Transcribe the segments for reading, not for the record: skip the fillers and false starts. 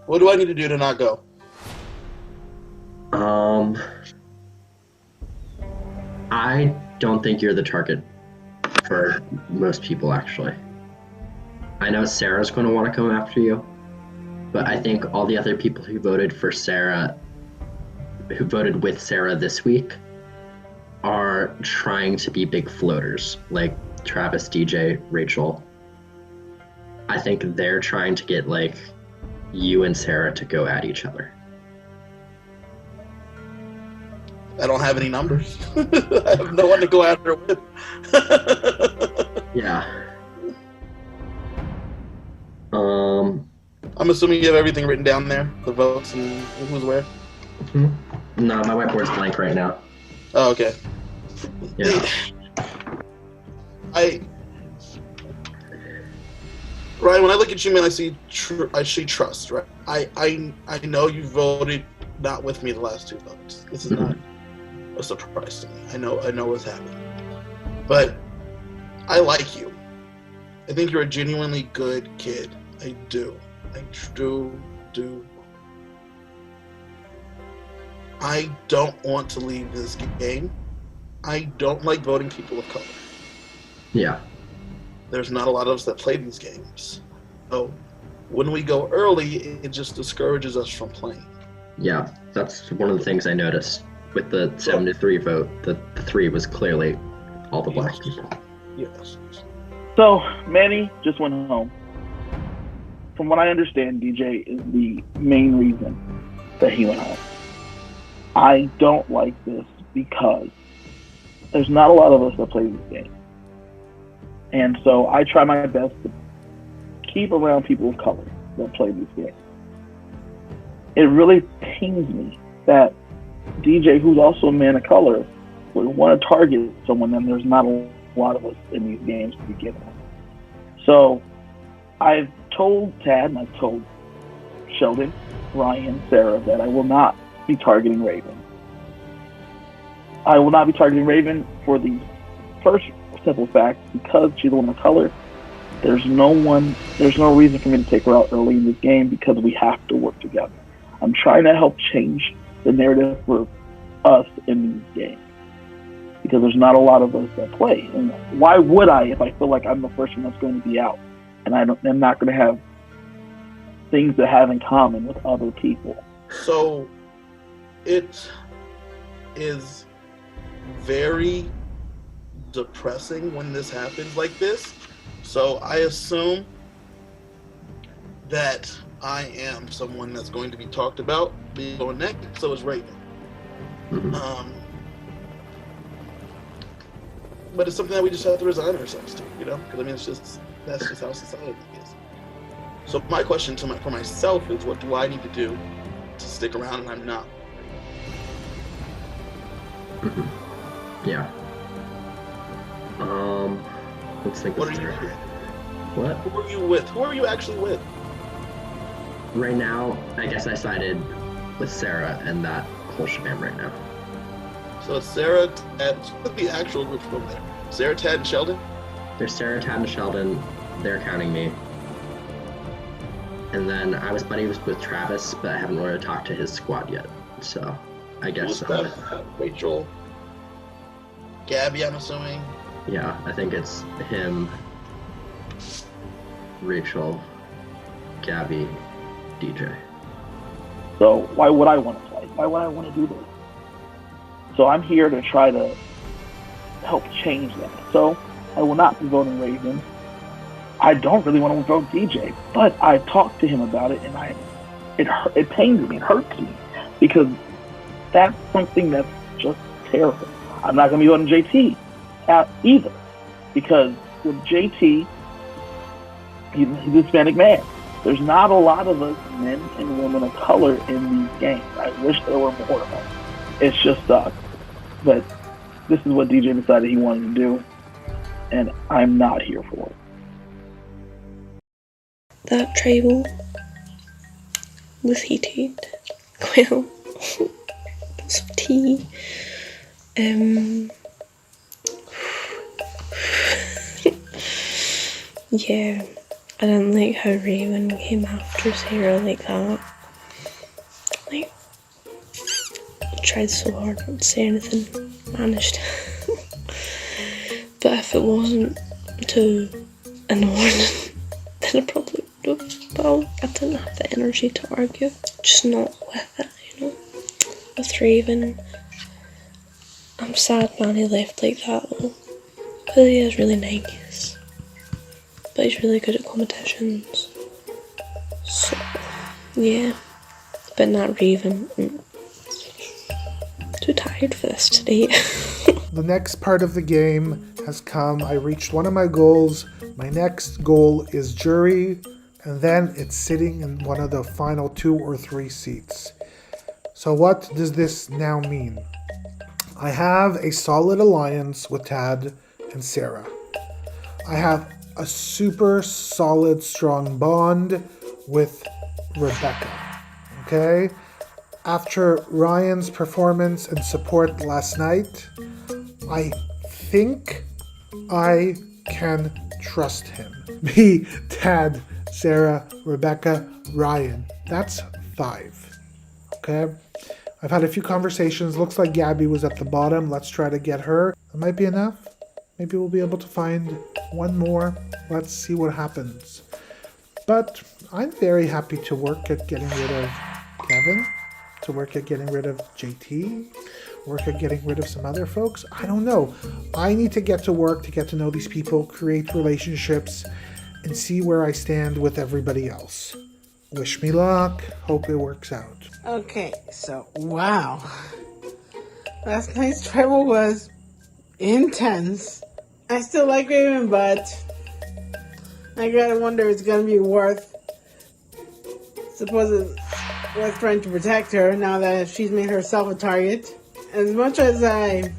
What do I need to do to not go? I don't think you're the target for most people, actually. I know Sarah's going to want to come after you, but I think all the other people who voted for Sarah, who voted with Sarah this week, are trying to be big floaters, like Travis, DJ, Rachel. I think they're trying to get like you and Sarah to go at each other. I don't have any numbers. I have no one to go after with. Yeah. I'm assuming you have everything written down there, the votes and who's where. No, my whiteboard's blank right now. Oh, okay. Yeah. Ryan, when I look at you, man, I see trust, right? I know you voted not with me the last two votes. This is not a surprise to me. I know what's happening. But I like you. I think you're a genuinely good kid. I do. I don't want to leave this game. I don't like voting people of color. Yeah. There's not a lot of us that play these games. So when we go early, it just discourages us from playing. Yeah, that's one of the things I noticed with the 7-3 vote. The 3 was clearly all the black people. Yes. So Manny just went home. From what I understand, DJ is the main reason that he went home. I don't like this because there's not a lot of us that play this game. And so I try my best to keep around people of color that play these games. It really pains me that DJ, who's also a man of color, would want to target someone, and there's not a lot of us in these games to begin with. So I've told Tad and I've told Sheldon, Ryan, Sarah that I will not be targeting Raven. I will not be targeting Raven for the first simple fact, because she's a woman of color, there's no reason for me to take her out early in this game because we have to work together. I'm trying to help change the narrative for us in these games because there's not a lot of us that play. And why would I if I feel like I'm the first one that's going to be out and I'm not going to have things to have in common with other people? So it is very depressing when this happens like this. So I assume that I am someone that's going to be talked about being going next. So is Raven. But it's something that we just have to resign ourselves to, because I mean, that's just how society is. So my question for myself is, what do I need to do to stick around and I'm not? Yeah. Let's think. What are you? What? Who are you with? Who are you actually with? Right now, I guess I sided with Sarah and that whole shebang right now. So it's Sarah, Tad, what's the actual group from there? Sarah, Tad, and Sheldon? There's Sarah, Tad, and Sheldon. They're counting me. And then I was buddies with Travis, but I haven't really talked to his squad yet. So I guess. Rachel, Gabby, I'm assuming. Yeah, I think it's him, Rachel, Gabby, DJ. So why would I want to play? Why would I want to do this? So I'm here to try to help change that. So I will not be voting Raven. I don't really want to vote DJ, but I talked to him about it, and it pains me, it hurts me, because that's something that's just terrible. I'm not going to be voting JT either, because with JT, he's a Hispanic man. There's not a lot of us men and women of color in these games. I wish there were more of us. It's just sucks. But this is what DJ decided he wanted to do, and I'm not here for it. That tribal was heated. Well, some tea. Yeah, I didn't like how Raven came after Sarah like that. tried so hard not to say anything. Managed. But if it wasn't too annoying, then I probably would have. But I didn't have the energy to argue. Just not with it, you know. With Raven, I'm sad Manny left like that though. Because he is really nice. But he's really good at competitions. So, yeah. But not Raven. Too tired for this today. The next part of the game has come. I reached one of my goals. My next goal is jury, and then it's sitting in one of the final 2 or 3 seats. So what does this now mean? I have a solid alliance with Tad and Sarah. I have a super solid, strong bond with Rebecca. Okay? After Ryan's performance and support last night, I think I can trust him. Me, Tad, Sarah, Rebecca, Ryan. That's 5. Okay? I've had a few conversations. Looks like Gabby was at the bottom. Let's try to get her. That might be enough. Maybe we'll be able to find one more. Let's see what happens. But I'm very happy to work at getting rid of Kevin, to work at getting rid of JT, work at getting rid of some other folks. I don't know. I need to get to work to get to know these people, create relationships, and see where I stand with everybody else. Wish me luck. Hope it works out. Okay, so, wow. Last night's tribal was intense. I still like Raven, but I gotta wonder if it's gonna be worth trying to protect her now that she's made herself a target. As much as I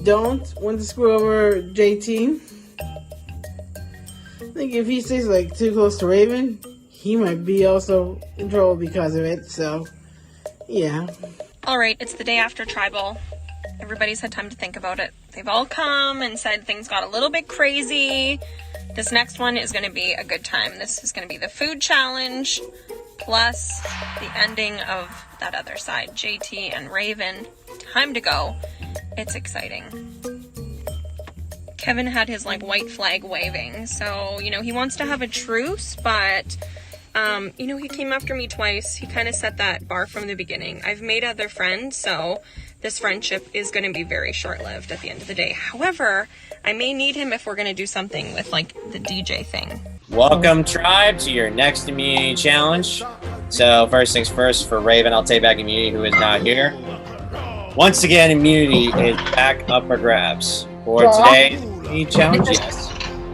don't want to screw over JT, I think if he stays like too close to Raven, he might be also in trouble because of it, so yeah. Alright, it's the day after tribal. Everybody's had time to think about it. They've all come and said things got a little bit crazy. This next one is going to be a good time. This is going to be the food challenge plus the ending of that other side, JT and Raven. Time to go. It's exciting. Kevin had his like white flag waving, so he wants to have a truce, but he came after me twice. He kind of set that bar from the beginning. I've made other friends, so this friendship is going to be very short-lived at the end of the day. However, I may need him if we're going to do something with like the DJ thing. Welcome, tribe, to your next immunity challenge. So first things first, for Raven, I'll take back immunity, who is not here. Once again, immunity is back up for grabs. For today's immunity challenge, yes.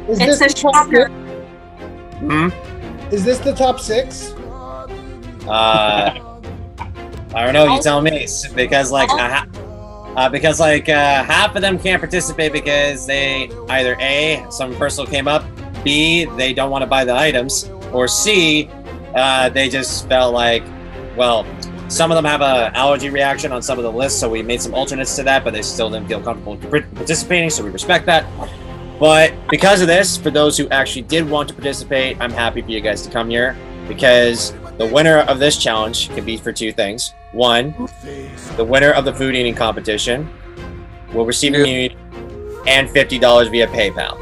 Is this a shocker. Is this the top 6? I don't know. You tell me. Because half of them can't participate because they either A, some personal came up, B, they don't want to buy the items, or C, they just felt like, well, some of them have an allergy reaction on some of the lists, so we made some alternates to that, but they still didn't feel comfortable participating, so we respect that. But because of this, for those who actually did want to participate, I'm happy for you guys to come here, because the winner of this challenge can be for 2 things. 1, the winner of the food eating competition will receive immunity and $50 via PayPal.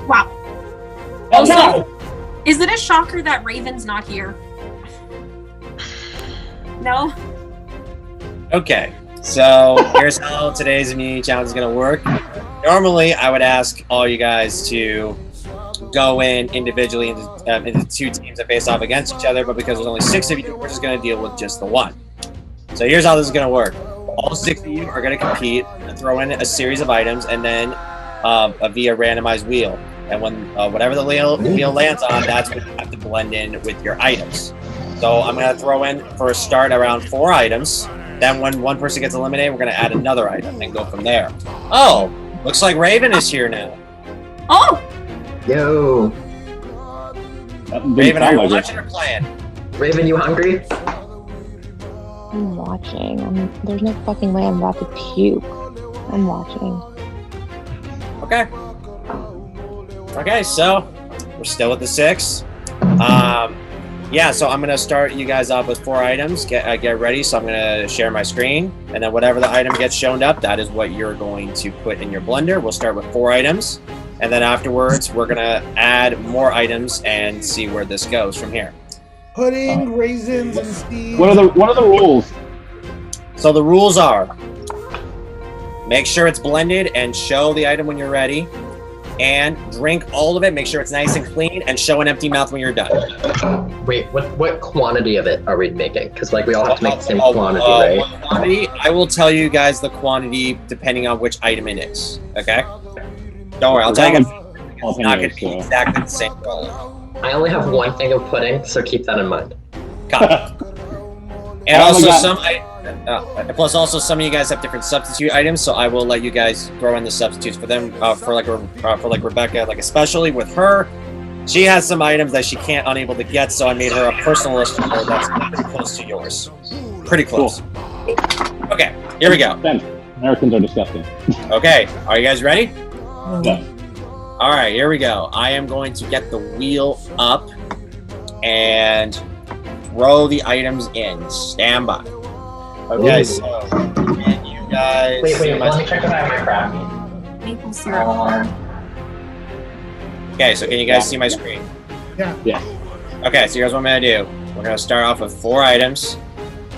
Wow. Also, is it a shocker that Raven's not here? No? Okay, so here's how today's immunity challenge is going to work. Normally, I would ask all you guys to go in individually into 2 teams that face off against each other, but because there's only 6 of you, we're just going to deal with just the 1. So here's how this is going to work. All 6 of you are going to compete and throw in a series of items, and then via randomized wheel. And when whatever the wheel lands on, that's what you have to blend in with your items. So I'm going to throw in, for a start, around 4 items. Then when one person gets eliminated, we're going to add another item and go from there. Oh, looks like Raven is here now. Oh! Yo. Raven, are you watching or playing? Raven, you hungry? I'm watching. There's no fucking way I'm about to puke. I'm watching. Okay. Okay, so we're still at the 6. Yeah, so I'm gonna start you guys off with 4 items. Get ready. So I'm gonna share my screen, and then whatever the item gets shown up, that is what you're going to put in your blender. We'll start with 4 items, and then afterwards we're gonna add more items and see where this goes from here. Pudding, raisins, and seeds. What are the rules? So the rules are: make sure it's blended and show the item when you're ready, and drink all of it. Make sure it's nice and clean, and show an empty mouth when you're done. Wait, what quantity of it are we making? Because like we all have to make the same quantity, right? What quantity? I will tell you guys the quantity depending on which item it is. Okay? Don't worry, I'll tell you. It's not going to be exactly the same quality. I only have 1 thing of pudding, so keep that in mind. And also plus also some of you guys have different substitute items, so I will let you guys throw in the substitutes for them. For like Rebecca, like especially with her, she has some items that she unable to get, so I made her a personal list for her that's pretty close to yours. Pretty close. Cool. Okay, here we go. Americans are disgusting. Okay, are you guys ready? Yeah. All right, here we go. I am going to get the wheel up and throw the items in. Stand by. Okay, so can you guys... Wait, let me check if I have my crab meat. Maple syrup. Okay, so can you guys see my screen? Yeah. Okay, so here's what I'm gonna do. We're gonna start off with 4 items.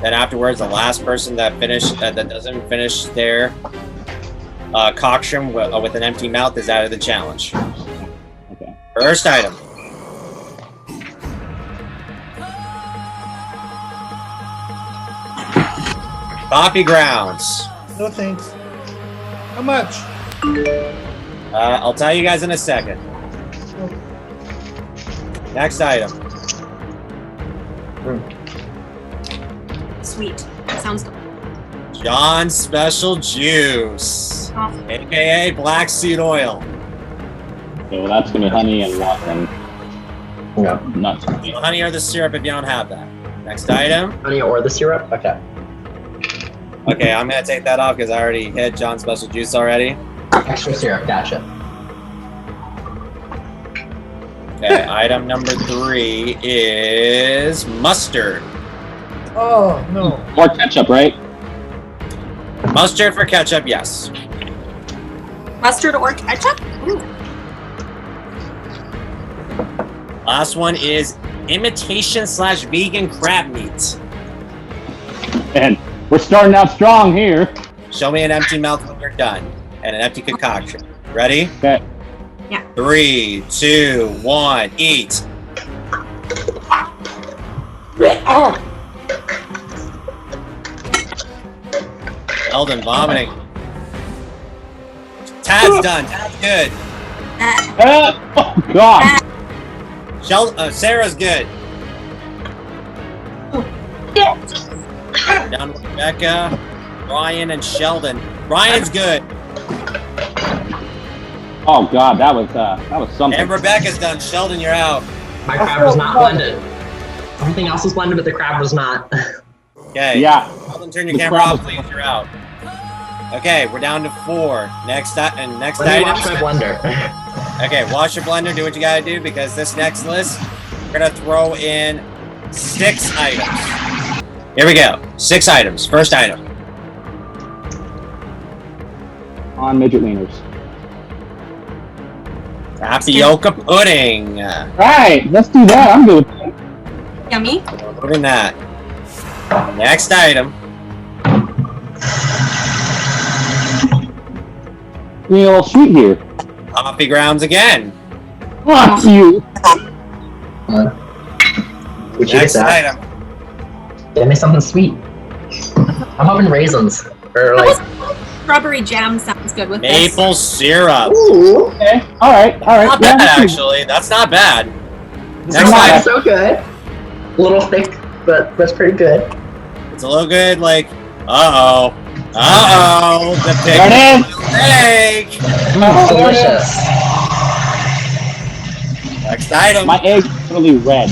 Then afterwards, the last person that doesn't finish their cocktail with an empty mouth is out of the challenge. Okay. First item. Coffee grounds. No thanks. How much? I'll tell you guys in a second. Next item. Sweet. Sounds good. John's Special Juice, aka black seed oil. Okay, well that's gonna be honey and water. Yeah. Nuts. Honey or the syrup if you don't have that. Next item. Honey or the syrup? Okay. Okay, I'm gonna take that off because I already hit John's Special Juice already. Extra syrup, gotcha. Okay, item number 3 is mustard. Oh, no. More ketchup, right? Mustard for ketchup, yes. Mustard or ketchup? Ooh. Last one is imitation/vegan crab meat. And we're starting out strong here. Show me an empty mouth when you're done, and an empty concoction. Ready? Okay. Yeah. 3, 2, 1, eat. Eldon vomiting. Tad's done. Tad's good. Oh God. Sarah's good. Down with Rebecca, Ryan, and Sheldon. Ryan's good. Oh God, that was something. And Rebecca's done. Sheldon, you're out. My crab was not blended. Everything else was blended, but the crab was not. Okay. Yeah. Sheldon, turn your camera off, please. You're out. Okay, we're down to 4. Next item. Let me wash my blender. Okay, wash your blender. Do what you gotta do because this next list, we're gonna throw in 6 items. Here we go. 6 items. First item. On midget wieners. Tapioca pudding. Right, let's do that. I'm good with that. Yummy. Moving that. Next item. You need a little sweet here. Coffee grounds again. Fuck you. Would you Next get that? item. Give me something sweet. I'm hoping raisins. Or like Strawberry jam sounds good with this. Maple syrup. ooh, Okay. All right. Not Yeah, bad, that's good. actually. That's not bad. it's Next not item. so good. A little thick, but that's pretty good. It's a little good, like, uh-oh. Uh-oh. The pig. There it Egg. Oh, Delicious. Next item. My egg's really red.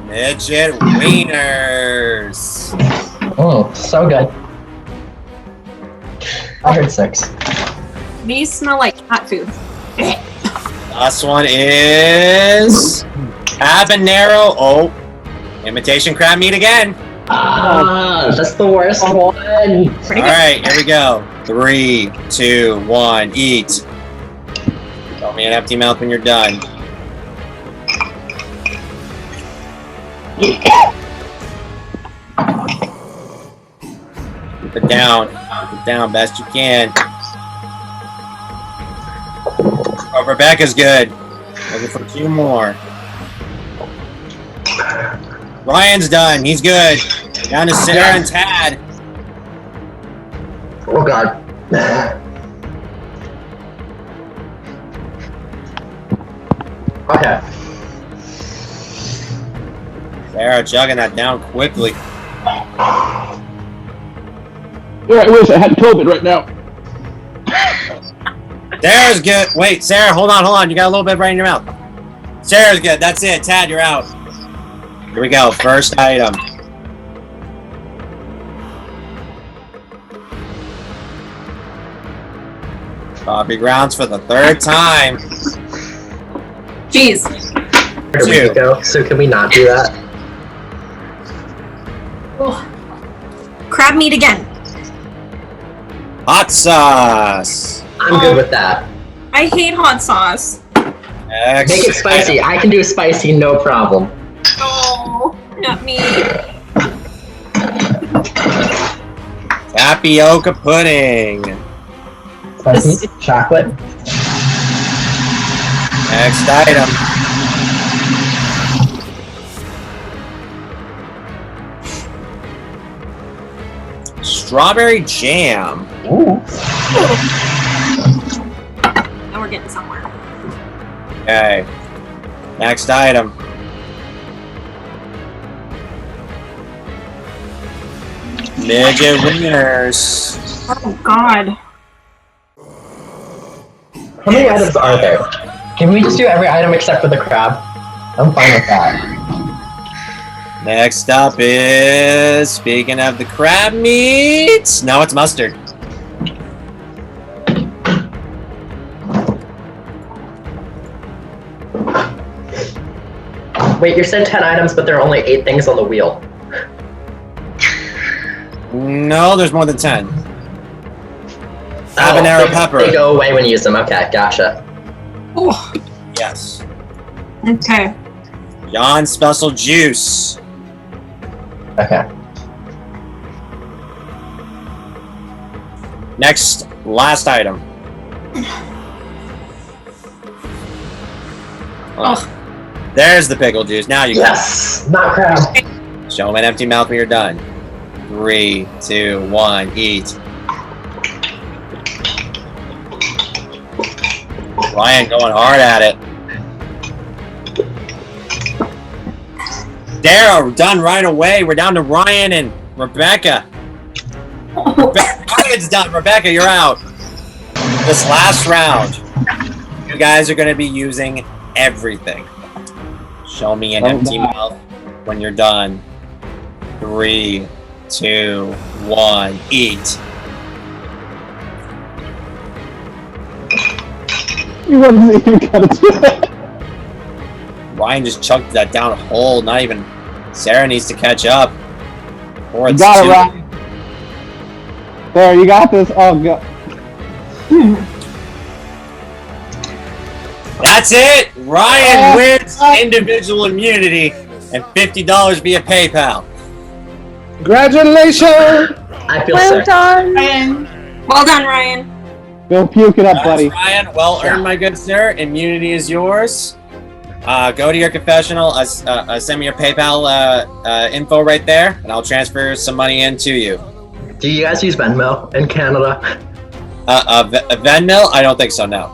Midget wieners. Oh, so good. I heard 6. These smell like cat food. Last one is habanero. Oh, imitation crab meat again. That's the worst one. All right, here we go. 3, 2, 1, eat. Tell me an empty mouth when you're done. Keep it down. Keep it down best you can. Oh, Rebecca's good. Looking for 2 more. Ryan's done. He's good. Down to Sarah and Tad. Oh god. Okay. Sarah chugging that down quickly. Yeah, I wish I had COVID right now. Sarah's good. Wait, Sarah, hold on. You got a little bit right in your mouth. Sarah's good. That's it. Tad, you're out. Here we go. First item. Coffee grounds for the 3rd time. Jeez. Where do we go? So can we not do that? Oh. Crab meat again. Hot sauce. I'm good with that. I hate hot sauce. Next Make it spicy. I can do spicy, no problem. Oh, not me. Tapioca pudding. Spicy? Chocolate? Next item. Strawberry jam. Ooh. Now we're getting somewhere. Okay. Next item. Midget wieners. Oh god. How many items are there? Can we just do every item except for the crab? I'm fine with that. Next up is, speaking of the crab meat, no, it's mustard. Wait, you said 10 items, but there are only 8 things on the wheel. No, there's more than 10. Habanero pepper. They go away when you use them. Okay, gotcha. Oh. Yes. Okay. John's special juice. Okay. Next, last item. Oh. There's the pickle juice. Now you Yes! Not crab. Show him an empty mouth when you're done. 3, 2, 1, eat. Ryan going hard at it. Dara, done right away. We're down to Ryan and Rebecca. Ryan's done. Rebecca, you're out. This last round, you guys are going to be using everything. Show me an empty mouth when you're done. 3, 2, 1, eat. You wasn't even gonna do that. Ryan just chucked that down whole. Not even Sarah needs to catch up. Or You it's got it, two. Ryan. There, you got this. Oh, God. That's it! Ryan wins individual immunity and $50 via PayPal. Congratulations! I feel Well sick. done. Ryan. Well done, Ryan. Go puke it up, buddy. Ryan, well earned, my good sir. Immunity is yours. Go to your confessional. Send me your PayPal info right there, and I'll transfer some money in to you. Do you guys use Venmo in Canada? Venmo? I don't think so, no.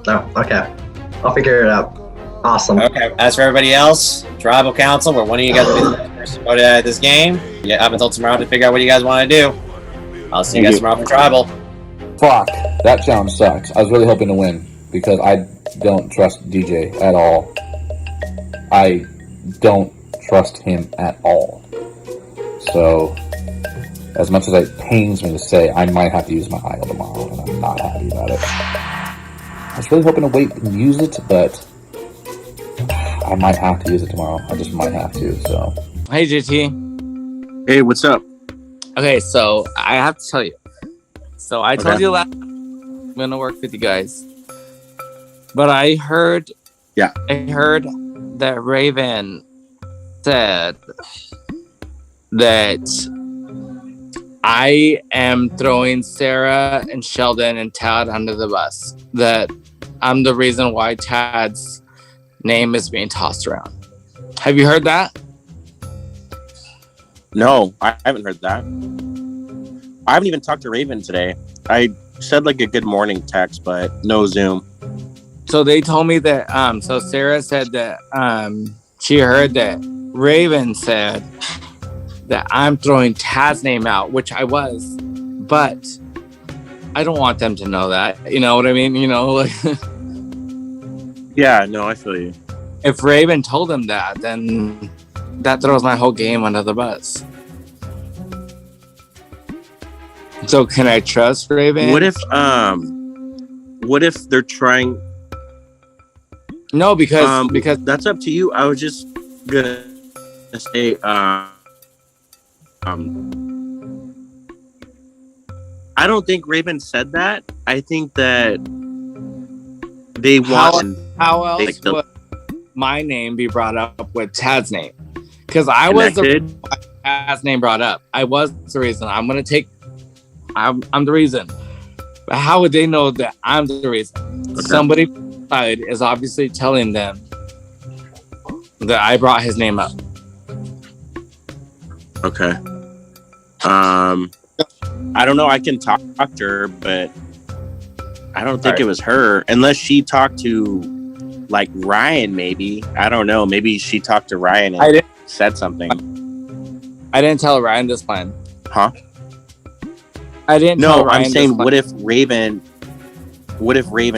No, okay. I'll figure it out. Awesome. Okay, as for everybody else, Tribal Council, where one of you guys will be the next person to go to this game. You have until tomorrow to figure out what you guys want to do. I'll see you guys tomorrow for Tribal. Fuck, that challenge sucks. I was really hoping to win because I don't trust DJ at all. I don't trust him at all. So, as much as it pains me to say, I might have to use my idol tomorrow, and I'm not happy about it. I was really hoping to wait and use it, but I might have to use it tomorrow. I just might have to. So. Hey, JT. Hey, what's up? Okay, so I have to tell you. So I told you last I'm gonna work with you guys, but I heard that Raven said that I am throwing Sarah and Sheldon and Tad under the bus. That I'm the reason why Tad's name is being tossed around. Have you heard that? No, I haven't heard that. I haven't even talked to Raven today. I said like a good morning text, but no Zoom. So they told me that so Sarah said that she heard that Raven said that I'm throwing Tad's name out, which I was, but I don't want them to know that. You know what I mean? You know, like yeah, no, I feel you. If Raven told them that, then that throws my whole game under the bus. So can I trust Raven? What if they're trying? No, because that's up to you. I was just gonna say, I don't think Raven said that. I think that they want. How else would my name be brought up with Tad's name? Because I was the reason why Tad's name brought up. I was the reason. I'm the reason. But how would they know that I'm the reason? Okay. Somebody inside is obviously telling them that I brought his name up. Okay. I don't know. I can talk to her, but I don't think it was her. Unless she talked to like Ryan, maybe. I don't know. Maybe she talked to Ryan and said something. I didn't tell Ryan this plan. Huh? I didn't. No, I'm saying, what if Raven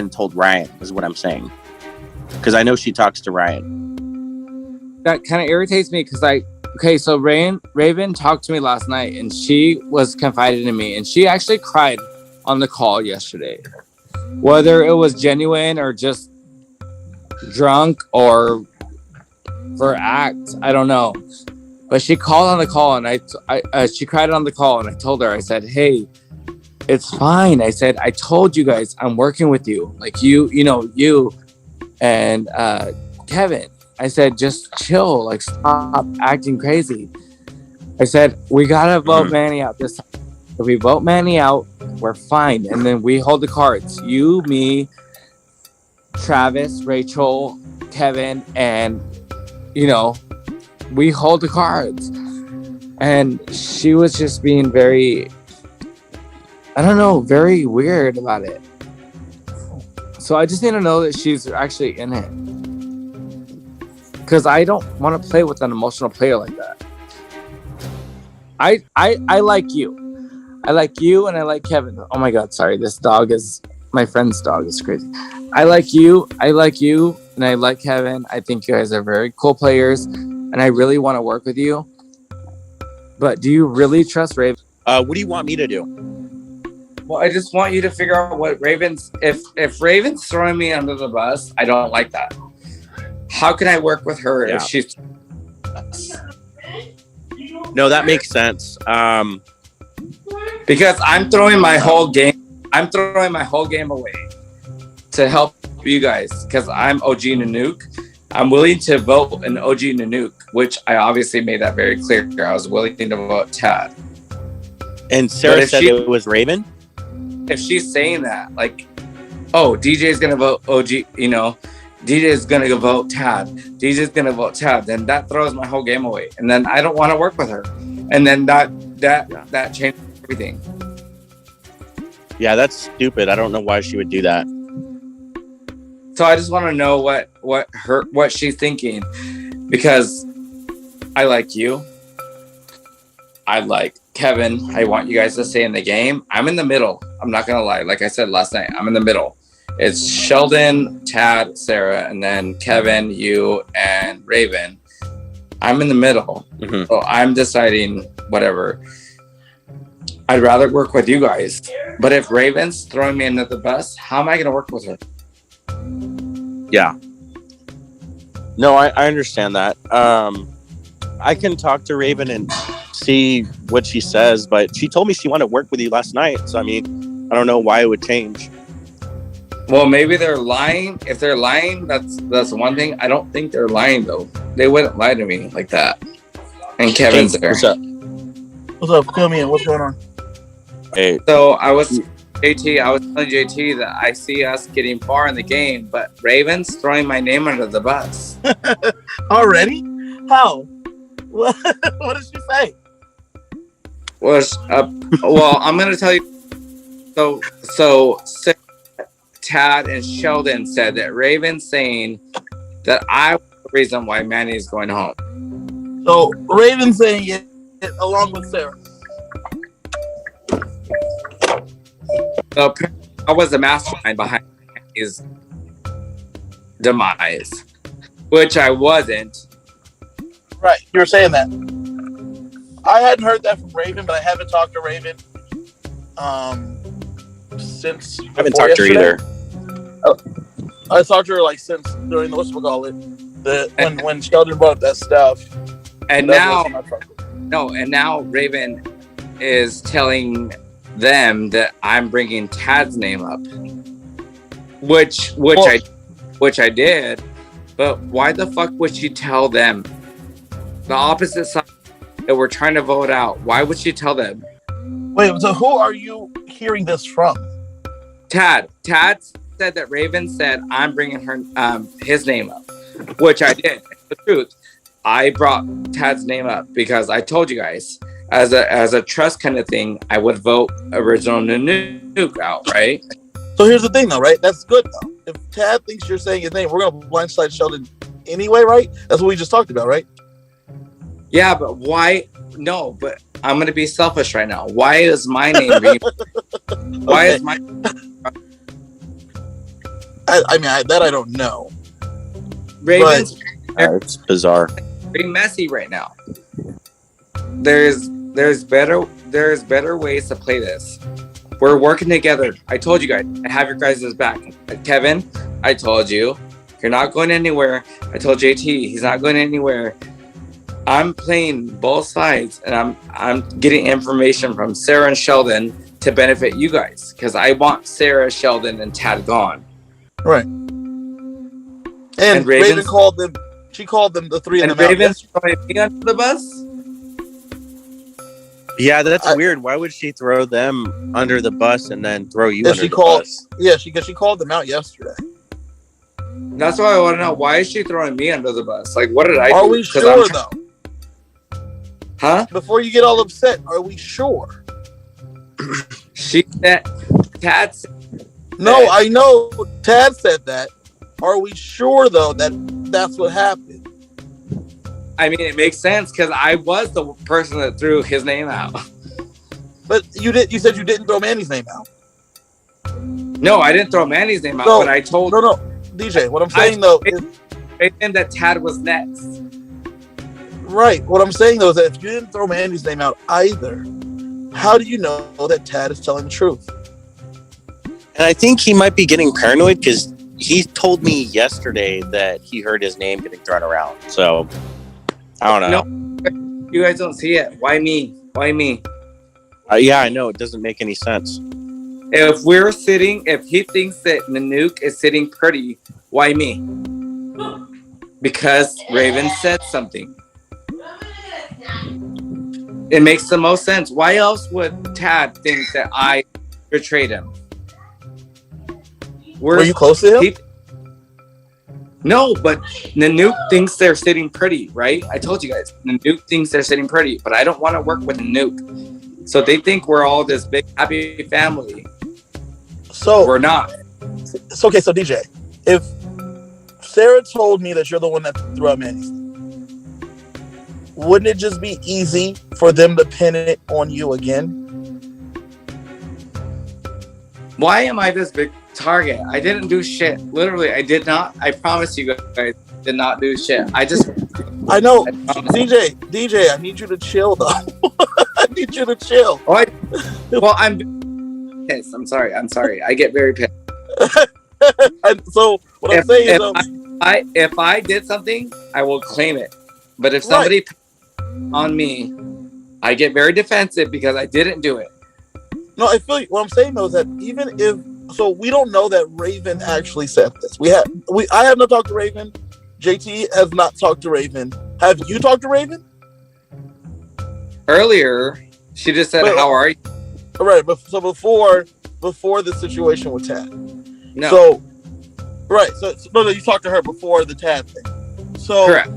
told Ryan? Is what I'm saying. Because I know she talks to Ryan. That kind of irritates me because so Raven talked to me last night and she was confiding in me and she actually cried on the call yesterday. Whether it was genuine or just drunk or for act, I don't know. But she called on the call and she cried on the call and I told her, I said, hey, it's fine. I said, I told you guys I'm working with you. Like you and Kevin. I said, just chill, like stop acting crazy. I said, we gotta vote Manny out this time. If we vote Manny out, we're fine. And then we hold the cards. You, me, Travis, Rachel, Kevin, and we hold the cards. And she was just being very, very weird about it. So I just need to know that she's actually in it. Because I don't want to play with an emotional player like that. I like you. I like you and I like Kevin. Oh my God, sorry. My friend's dog is crazy. I like you, and I like Kevin. I think you guys are very cool players, and I really want to work with you. But do you really trust Raven? What do you want me to do? Well, I just want you to figure out what if Raven's throwing me under the bus, I don't like that. How can I work with her if she's... No, that makes sense. Because I'm throwing my whole game away to help you guys. Because I'm OG Nanook. I'm willing to vote an OG Nanook, which I obviously made that very clear. I was willing to vote Tad. And Sarah said it was Raven? If she's saying that, like, oh, DJ's gonna vote OG, DJ's gonna go vote Tad. DJ's gonna vote Tad. Then that throws my whole game away, and then I don't want to work with her. And then that changes everything. Yeah, that's stupid. I don't know why she would do that. So I just want to know what she's thinking, because I like you. I like Kevin. I want you guys to stay in the game. I'm in the middle. I'm not gonna lie. Like I said last night, I'm in the middle. It's Sheldon, Tad, Sarah, and then Kevin, you, and Raven. I'm in the middle. Mm-hmm. So I'm deciding whatever. I'd rather work with you guys. But if Raven's throwing me under the bus, how am I going to work with her? Yeah. No, I understand that. I can talk to Raven and see what she says, but she told me she wanted to work with you last night. So, I mean, I don't know why it would change. Well, maybe they're lying. If they're lying, that's one thing. I don't think they're lying, though. They wouldn't lie to me like that. And Kevin's there. What's up? What's up? Fill me in. What's going on? Hey. So I was telling JT that I see us getting far in the game, but Raven's throwing my name under the bus. Already? How? What did she say? Well, I'm gonna tell you. So Tad and Sheldon said that Raven's saying that I was the reason why Manny's going home. So Raven's saying it along with Sarah. So I was the mastermind behind his demise, which I wasn't. Right, you were saying that. I hadn't heard that from Raven, but I haven't talked to Raven since. I haven't talked to her either. I talked to her like since during the when Sheldon brought up that stuff. And now Raven is telling them that I'm bringing Tad's name up, which I did. But why the fuck would she tell them? The opposite side that we're trying to vote out. Why would she tell them? Wait, so who are you hearing this from? Tad. Tad said that Raven said I'm bringing her his name up, which I did. The truth, I brought Tad's name up because I told you guys as a trust kind of thing, I would vote original Nanook out, right? So here's the thing, though, right? That's good, though. If Tad thinks you're saying his name, we're gonna blindside Sheldon anyway, right? That's what we just talked about, right? Yeah, but why? No, but I'm gonna be selfish right now. Why is my name being? Why is my? I mean, that I don't know. Raven's it's bizarre. Being messy right now. There's better ways to play this. We're working together. I told you guys. I have your guys' back. Kevin, I told you, you're not going anywhere. I told JT, he's not going anywhere. I'm playing both sides, and I'm getting information from Sarah and Sheldon to benefit you guys because I want Sarah, Sheldon, and Tad gone. Right. And Raven called them. She called them the three of them. And Raven's throwing me under the bus. Yeah, that's weird. Why would she throw them under the bus and then throw you under the bus? Yeah, she called them out yesterday. That's why I want to know, why is she throwing me under the bus? Like, what did I do? Are we sure, though? Huh? Before you get all upset, are we sure? She said, Tad said no, I know Tad said that. Are we sure, though, that that's what happened? I mean, it makes sense because I was the person that threw his name out. But you said you didn't throw Manny's name out. No, I didn't throw Manny's name out, but I told... No, DJ, what I'm saying, though, is... I think that Tad was next. Right. What I'm saying, though, is that if you didn't throw Manny's name out either, how do you know that Tad is telling the truth? And I think he might be getting paranoid because he told me yesterday that he heard his name getting thrown around. So... I don't know. No, you guys don't see it. Why me? Why me? Yeah, I know. It doesn't make any sense. If he thinks that Nanook is sitting pretty, why me? Because Raven said something. It makes the most sense. Why else would Tad think that I betrayed him? Were you close to him? No, but Nanook thinks they're sitting pretty, right? I told you guys, Nanook thinks they're sitting pretty, but I don't want to work with Nanook. So they think we're all this big happy family. So we're not. So okay, so DJ, if Sarah told me that you're the one that threw out Manny's, wouldn't it just be easy for them to pin it on you again? Why am I this big target? I didn't do shit. Literally, I did not. I promise you guys, did not do shit. I know. DJ, I need you to chill, though. I need you to chill. Well, I'm pissed. I'm sorry. I get very pissed. So what I'm saying is, if I did something, I will claim it. But if somebody on me, I get very defensive because I didn't do it. No, I feel you. What I'm saying though is that even if we don't know that Raven actually said this. I have not talked to Raven. JT has not talked to Raven. Have you talked to Raven? Earlier, she just said, "How are you?" Right, but so before the situation with Tad. No. So, right. So no, you talked to her before the Tad thing. So correct.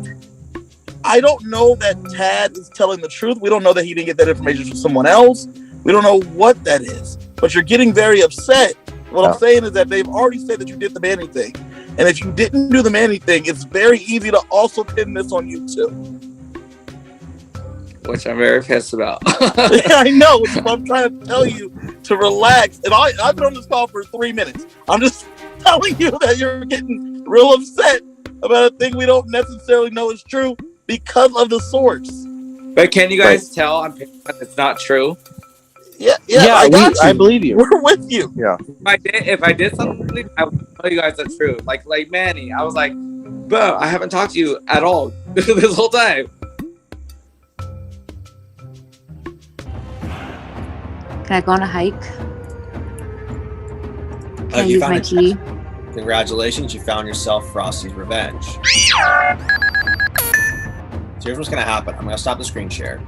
I don't know that Tad is telling the truth. We don't know that he didn't get that information from someone else. We don't know what that is. But you're getting very upset. What I'm saying is that they've already said that you did the Manny thing. And if you didn't do the Manny thing, it's very easy to also pin this on you too. Which I'm very pissed about. I know. I'm trying to tell you to relax. And I've been on this call for 3 minutes. I'm just telling you that you're getting real upset about a thing we don't necessarily know is true because of the source. But can you guys tell I'm pissed that it's not true? Yeah, I believe you. We're with you. Yeah. If I did something, I would tell you guys the truth. Like Manny, I was like, bro, I haven't talked to you at all this whole time. Can I go on a hike? Can I You use found my a key? chest. Congratulations, you found yourself Frosty's Revenge. So here's what's going to happen. I'm going to stop the screen share.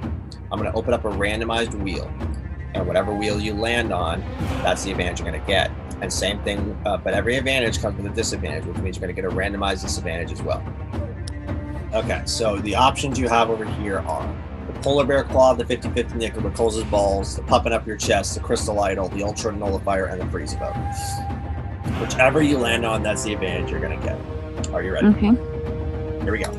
I'm going to open up a randomized wheel. And whatever wheel you land on, that's the advantage you're going to get. And same thing, but every advantage comes with a disadvantage, which means you're going to get a randomized disadvantage as well. Okay, so the options you have over here are the Polar Bear Claw, the 50-50 Nickel, the Coles' Balls, the Puffing Up Your Chest, the Crystal Idol, the Ultra Nullifier, and the Freeze Boat. Whichever you land on, that's the advantage you're going to get. Are you ready? Okay. Here we go.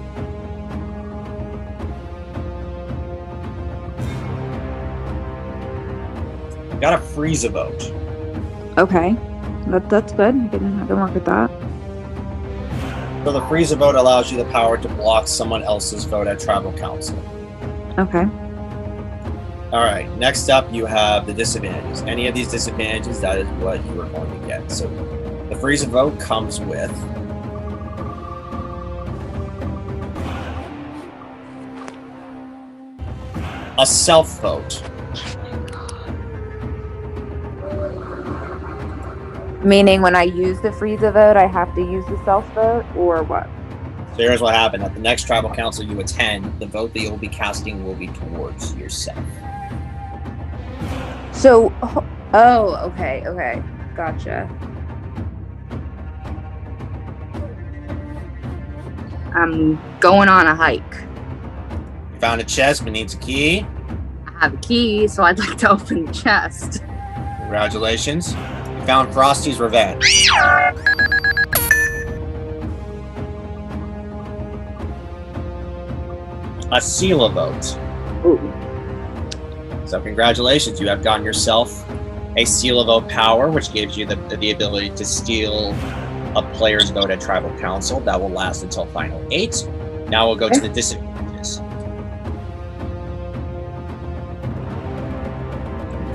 Got a Freeze a Boat. Okay. That's good. I can work with that. So the Freeze a Vote allows you the power to block someone else's vote at Tribal Council. Okay. All right, next up you have the disadvantages. Any of these disadvantages, that is what you are going to get. So the Freeze a Vote comes with a self-vote. Meaning when I use the freeze a vote, I have to use the self vote, or what? So here's what happened. At the next Tribal Council you attend, the vote that you'll be casting will be towards yourself. So, okay. Gotcha. I'm going on a hike. You found a chest but needs a key. I have a key, so I'd like to open the chest. Congratulations. You found Frosty's Revenge. A Seal a Vote. Ooh. So congratulations, you have gotten yourself a Seal a Vote power, which gives you the ability to steal a player's vote at Tribal Council. That will last until Final 8. Now we'll go to the disadvantages.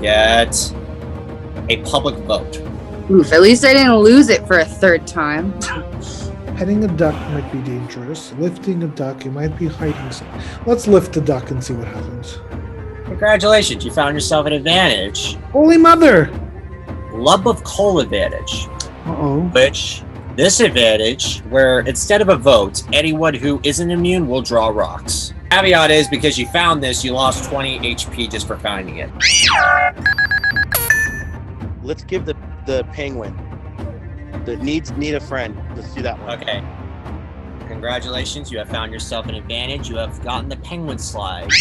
Get a public vote. Oof, at least I didn't lose it for a third time. Petting a duck might be dangerous. Lifting a duck, you might be hiding something. Let's lift the duck and see what happens. Congratulations, you found yourself an advantage. Holy mother! Lump of Coal advantage. Uh-oh. Which, this advantage, where instead of a vote, anyone who isn't immune will draw rocks. Caveat is, because you found this, you lost 20 HP just for finding it. Let's give the penguin that need a friend. Let's do that one. Okay. Congratulations, you have found yourself an advantage. You have gotten the Penguin Slide.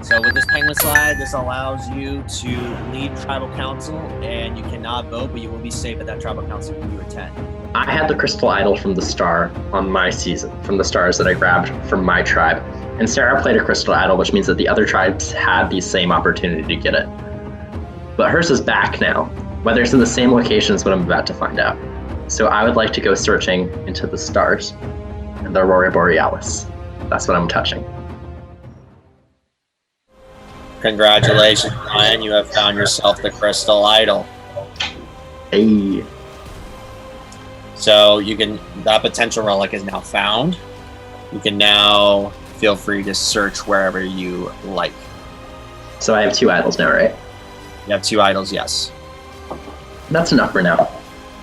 So with this Penguin Slide, this allows you to lead Tribal Council, and you cannot vote, but you will be safe at that Tribal Council when you attend. I had the Crystal Idol from the star on my season, from the stars that I grabbed from my tribe. And Sarah played a Crystal Idol, which means that the other tribes had the same opportunity to get it. But hers is back now. Whether it's in the same location is what I'm about to find out. So I would like to go searching into the stars and the Aurora Borealis. That's what I'm touching. Congratulations, Ryan. You have found yourself the Crystal Idol. Hey. So that potential relic is now found. You can now feel free to search wherever you like. So I have 2 idols now, right? You have 2 idols, yes. That's enough for now.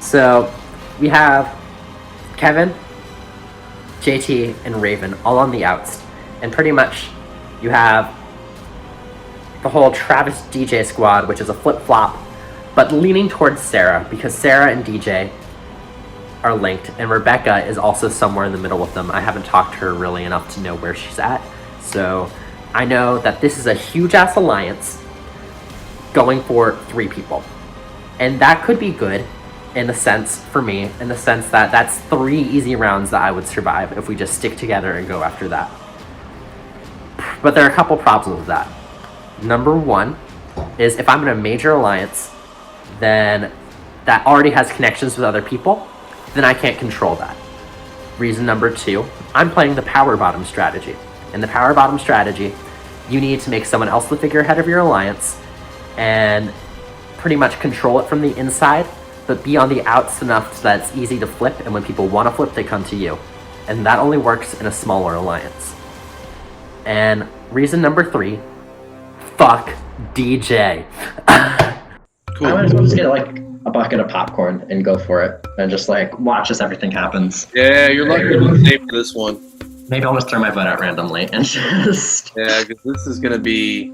So we have Kevin, JT, and Raven all on the outs. And pretty much you have the whole Travis DJ squad, which is a flip-flop, but leaning towards Sarah, because Sarah and DJ are linked, and Rebecca is also somewhere in the middle with them. I haven't talked to her really enough to know where she's at. So I know that this is a huge-ass alliance going for 3 people. And that could be good in the sense, for me, in the sense that that's 3 easy rounds that I would survive if we just stick together and go after that. But there are a couple problems with that. Number 1 is if I'm in a major alliance, then that already has connections with other people, then I can't control that. Reason number 2, I'm playing the power bottom strategy. In the power bottom strategy, you need to make someone else the figurehead of your alliance and pretty much control it from the inside, but be on the outs enough so that it's easy to flip, and when people want to flip, they come to you. And that only works in a smaller alliance. And reason number 3, fuck DJ. Cool. I might as well just get like a bucket of popcorn and go for it, and just like watch as everything happens. Yeah, you're lucky to be safe for this one. Maybe I'll just throw my butt out randomly and just. Yeah, because this is gonna be.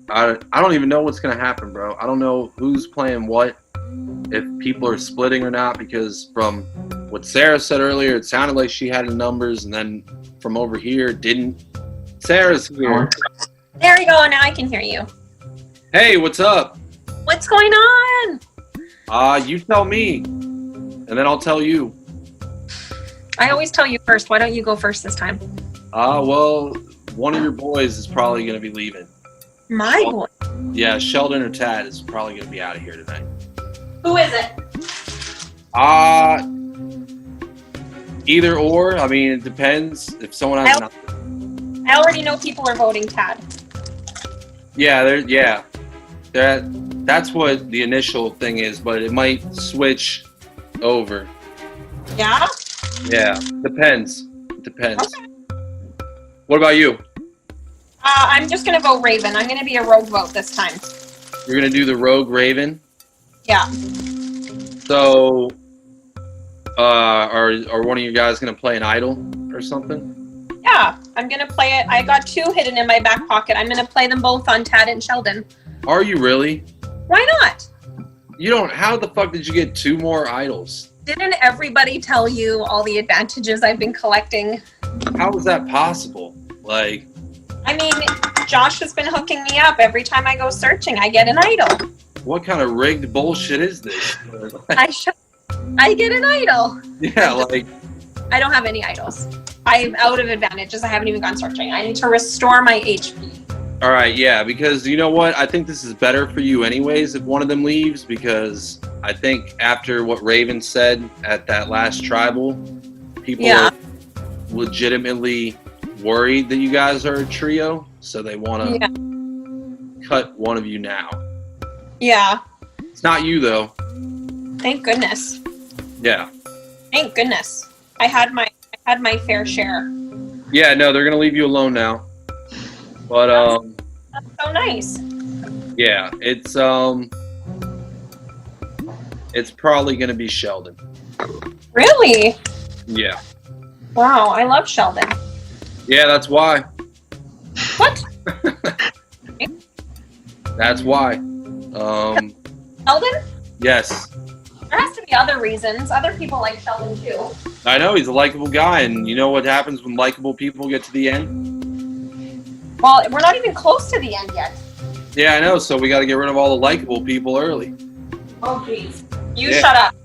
I don't even know what's gonna happen, bro. I don't know who's playing what, if people are splitting or not. Because from what Sarah said earlier, it sounded like she had the numbers, and then from over here, it didn't. Sarah's here. There we go. Now I can hear you. Hey, what's up? What's going on? You tell me, and then I'll tell you. I always tell you first. Why don't you go first this time? Well, one of your boys is probably going to be leaving. My boy? Yeah, Sheldon or Tad is probably going to be out of here tonight. Who is it? Either or. I mean, it depends. If someone has I already know people are voting Tad. Yeah, that's what the initial thing is, but it might switch over. Yeah? Yeah, depends. It depends. Okay. What about you? I'm just going to vote Raven. I'm going to be a rogue vote this time. You're going to do the Rogue Raven? Yeah. So, are one of you guys going to play an idol or something? Yeah, I'm going to play it. I got 2 hidden in my back pocket. I'm going to play them both on Tad and Sheldon. Are you really? Why not? You don't. How the fuck did you get 2 more idols? Didn't everybody tell you all the advantages I've been collecting? How is that possible? Like, I mean, Josh has been hooking me up. Every time I go searching, I get an idol. what kind of rigged bullshit is this? I get an idol. Yeah, like, I don't have any idols. I'm out of advantages. I haven't even gone searching. I need to restore my HP. all right, yeah, because you know what? I think this is better for you anyways if one of them leaves, because I think after what Raven said at that last tribal, people are legitimately worried that you guys are a trio, so they want to cut one of you now. Yeah. It's not you, though. Thank goodness. Yeah. Thank goodness. I had my fair share. Yeah, no, they're going to leave you alone now. But, That's so nice. yeah, it's probably going to be Sheldon. Really? Yeah. Wow, I love Sheldon. Yeah, that's why. What? That's why. Sheldon? Yes. There has to be other reasons. Other people like Sheldon too. I know, he's a likable guy, and you know what happens when likable people get to the end? Well, we're not even close to the end yet. Yeah, I know, so we got to get rid of all the likable people early. Oh, jeez. You shut up.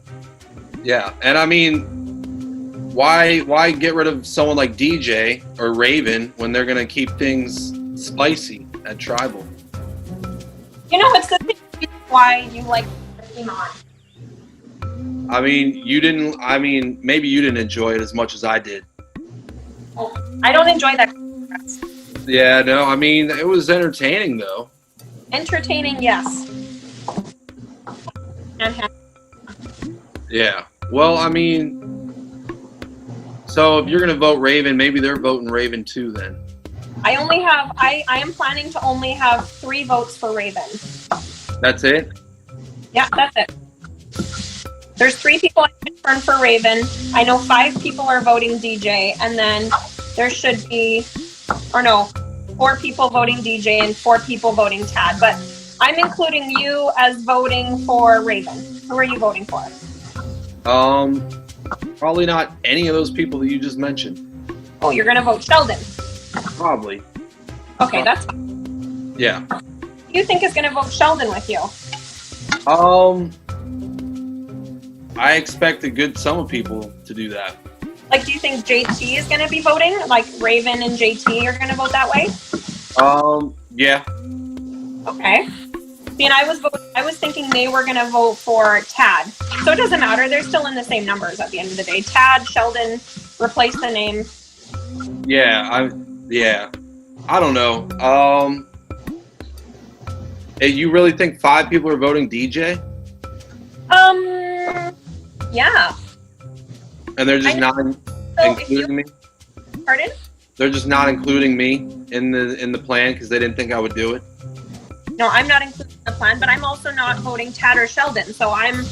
Yeah, and I mean, why get rid of someone like DJ or Raven when they're going to keep things spicy at Tribal? You know, it's the thing why you like Pokemon. I mean, maybe you didn't enjoy it as much as I did. Oh, I don't enjoy that. Yeah, no, I mean, it was entertaining, though. Entertaining, yes. And Yeah, Well, I mean, so if you're gonna vote Raven, maybe they're voting Raven too. Then I am planning to only have 3 votes for Raven. that's it. Yeah, that's it. There's 3 people I confirmed for Raven. I know 5 people are voting DJ, and then there should be, 4 people voting DJ and 4 people voting Tad. But I'm including you as voting for Raven. Who are you voting for? Probably not any of those people that you just mentioned. Oh, you're gonna vote Sheldon. Probably. Okay, that's fine. Yeah. Who do you think is gonna vote Sheldon with you? I expect a good sum of people to do that. Like, do you think JT is gonna be voting? Like, Raven and JT are gonna vote that way? Yeah. Okay. See, and I was thinking they were gonna vote for Tad. So it doesn't matter. They're still in the same numbers at the end of the day. Tad, Sheldon, replace the name. Yeah. I don't know. Hey, you really think 5 people are voting DJ? Yeah. And they're just not including me? Pardon? They're just not including me in the plan because they didn't think I would do it? No, I'm not including the plan, but I'm also not voting Tad or Sheldon. So I'm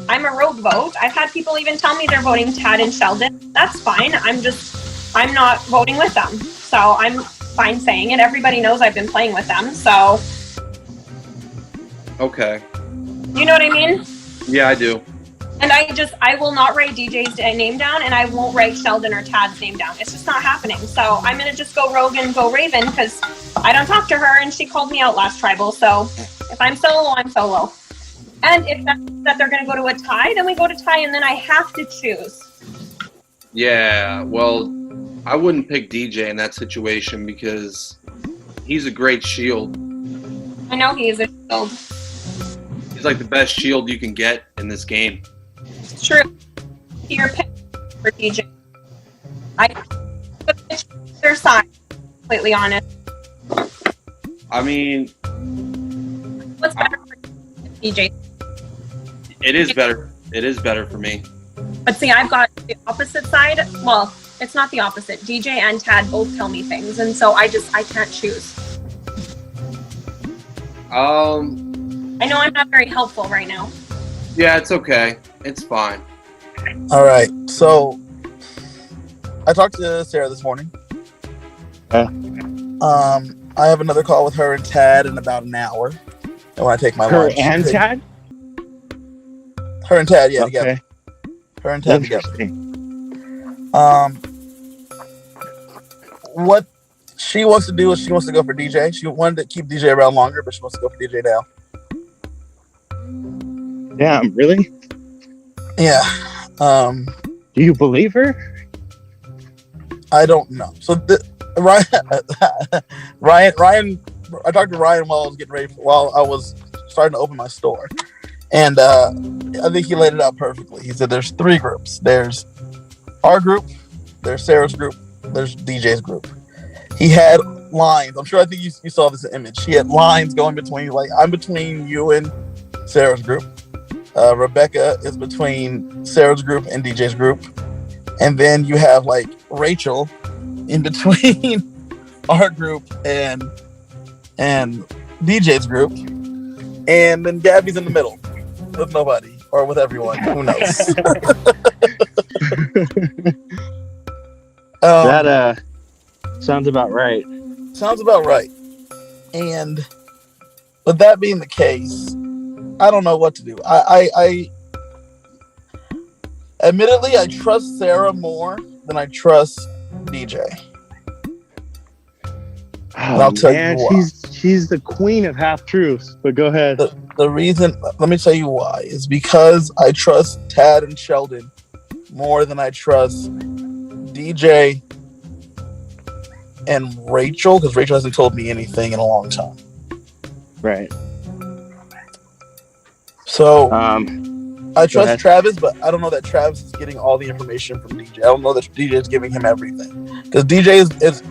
a rogue vote. I've had people even tell me they're voting Tad and Sheldon. That's fine. I'm not voting with them. So I'm fine saying it. Everybody knows I've been playing with them. So. Okay. You know what I mean? Yeah, I do. And I will not write DJ's name down, and I won't write Sheldon or Tad's name down. It's just not happening. So I'm going to just go rogue and go Raven, because I don't talk to her, and she called me out last tribal. So if I'm solo, I'm solo. And if that they're going to go to a tie, then we go to tie, and then I have to choose. Yeah, well, I wouldn't pick DJ in that situation because he's a great shield. I know he is a shield. He's like the best shield you can get in this game. It's true. Your pick for DJ. I put their side, completely honest. I mean, what's better for DJ? It is better. It is better for me. But see, I've got the opposite side. Well, it's not the opposite. DJ and Tad both tell me things, and so I can't choose. I know I'm not very helpful right now. Yeah, it's okay. It's fine. All right. So I talked to Sarah this morning. I have another call with her and Tad in about an hour. And when I take my lunch. Her and Tad? Her and Tad, yeah, Okay. together. Her and Tad together. What she wants to do is she wants to go for DJ. She wanted to keep DJ around longer, but she wants to go for DJ now. Damn, really? Yeah. Do you believe her? I don't know. So Ryan, I talked to Ryan while I was starting to open my store, and I think he laid it out perfectly. He said there's 3 groups. There's our group, there's Sarah's group, there's DJ's group. He had lines. I think you saw this image. He had lines going between, like, I'm between you and Sarah's group. Rebecca is between Sarah's group and DJ's group. And then you have, like, Rachel in between our group and DJ's group. And then Gabby's in the middle with nobody or with everyone. Who knows? That sounds about right. Sounds about right. And with that being the case, I don't know what to do. I admittedly, I trust Sarah more than I trust DJ. And I'll tell you why. She's the queen of half truths. But go ahead. The reason, let me tell you why, is because I trust Tad and Sheldon more than I trust DJ and Rachel, because Rachel hasn't told me anything in a long time. Right. So I trust Travis, but I don't know that Travis is getting all the information from DJ. I don't know that DJ is giving him everything, because DJ is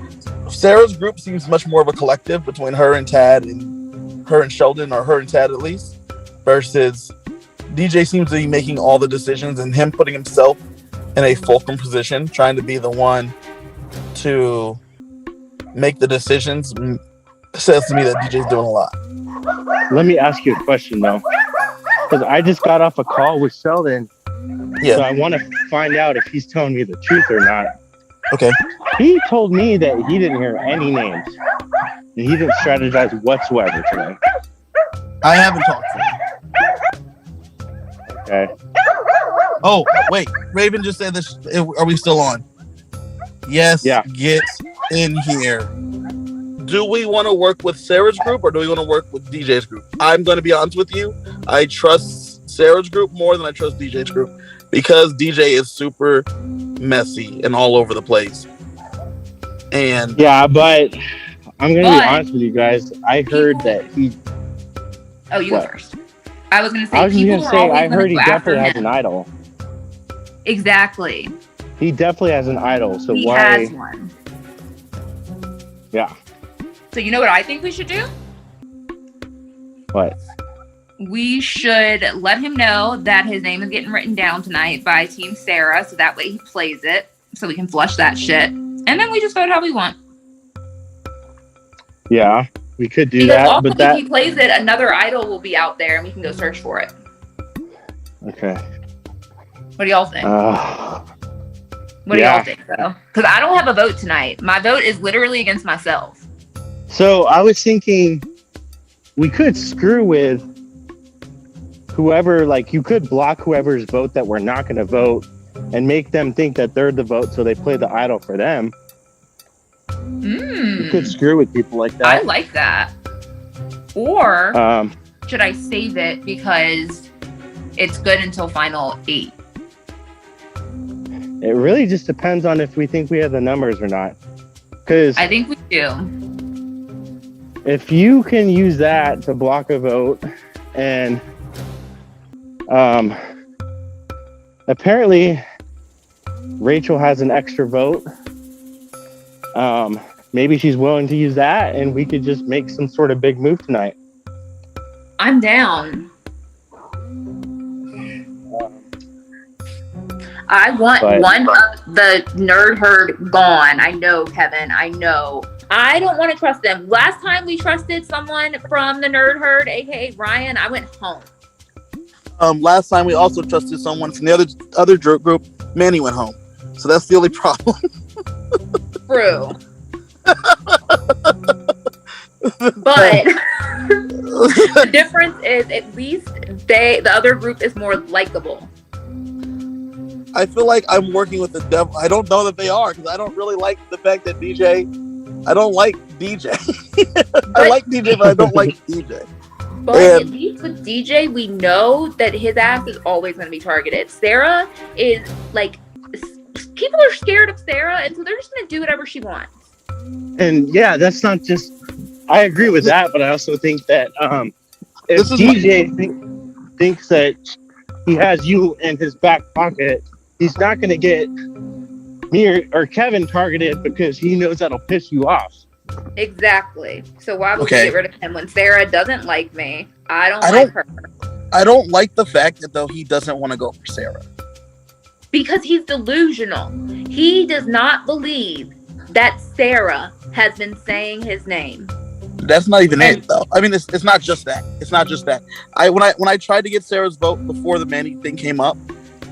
Sarah's group seems much more of a collective between her and Tad and her and Sheldon, or her and Tad at least, versus DJ seems to be making all the decisions, and him putting himself in a fulcrum position, trying to be the one to make the decisions, says to me that DJ's doing a lot. Let me ask you a question though, because I just got off a call with Sheldon. Yeah. So I want to find out if he's telling me the truth or not. Okay. He told me that he didn't hear any names. And he didn't strategize whatsoever today. I haven't talked to him. Okay. Oh, wait. Raven just said this. Are we still on? Yes. Yeah. Get in here. Do we want to work with Sarah's group or do we want to work with DJ's group? I'm going to be honest with you. I trust Sarah's group more than I trust DJ's group because DJ is super messy and all over the place. And yeah, but I'm going to be honest with you guys. I heard that he. Oh, you go first. I was going to say. I was going to say I heard he definitely has an idol. Exactly. He definitely has an idol. So he why? Has one. Yeah. So you know what I think we should do? What? We should let him know that his name is getting written down tonight by Team Sarah, so that way he plays it, so we can flush that shit. And then we just vote how we want. Yeah, we could do because that. Also, but if he plays it, another idol will be out there, and we can go search for it. Okay. What do y'all think? What do y'all think, though? Because I don't have a vote tonight. My vote is literally against myself. So I was thinking we could screw with whoever, like you could block whoever's vote that we're not going to vote and make them think that they're the vote so they play the idol for them. You could screw with people like that. I like that. Or should I save it because it's good until final 8? It really just depends on if we think we have the numbers or not. Because I think we do. If you can use that to block a vote, and apparently Rachel has an extra vote, maybe she's willing to use that, and we could just make some sort of big move tonight. I'm down. I want one of the nerd herd gone. I know, Kevin. I know. I don't want to trust them. Last time we trusted someone from the nerd herd, aka Ryan, I went home. Last time we also trusted someone from the other group. Manny went home. So that's the only problem. True. But the difference is at least the other group is more likable. I feel like I'm working with the devil. I don't know that they are because I don't really like the fact that DJ. I don't like DJ. I like DJ, but I don't like DJ. But at least with DJ, we know that his ass is always going to be targeted. Sarah is like, people are scared of Sarah, and so they're just going to do whatever she wants. And yeah, that's not just. I agree with that, but I also think that if DJ thinks that he has you in his back pocket, he's not going to get me or Kevin targeted because he knows that'll piss you off. Exactly. So why would we get rid of him when Sarah doesn't like me? I don't like her. I don't like the fact that though he doesn't want to go for Sarah. Because he's delusional. He does not believe that Sarah has been saying his name. That's not even it though. I mean, it's not just that. It's not just that. When I tried to get Sarah's vote before the Manny thing came up,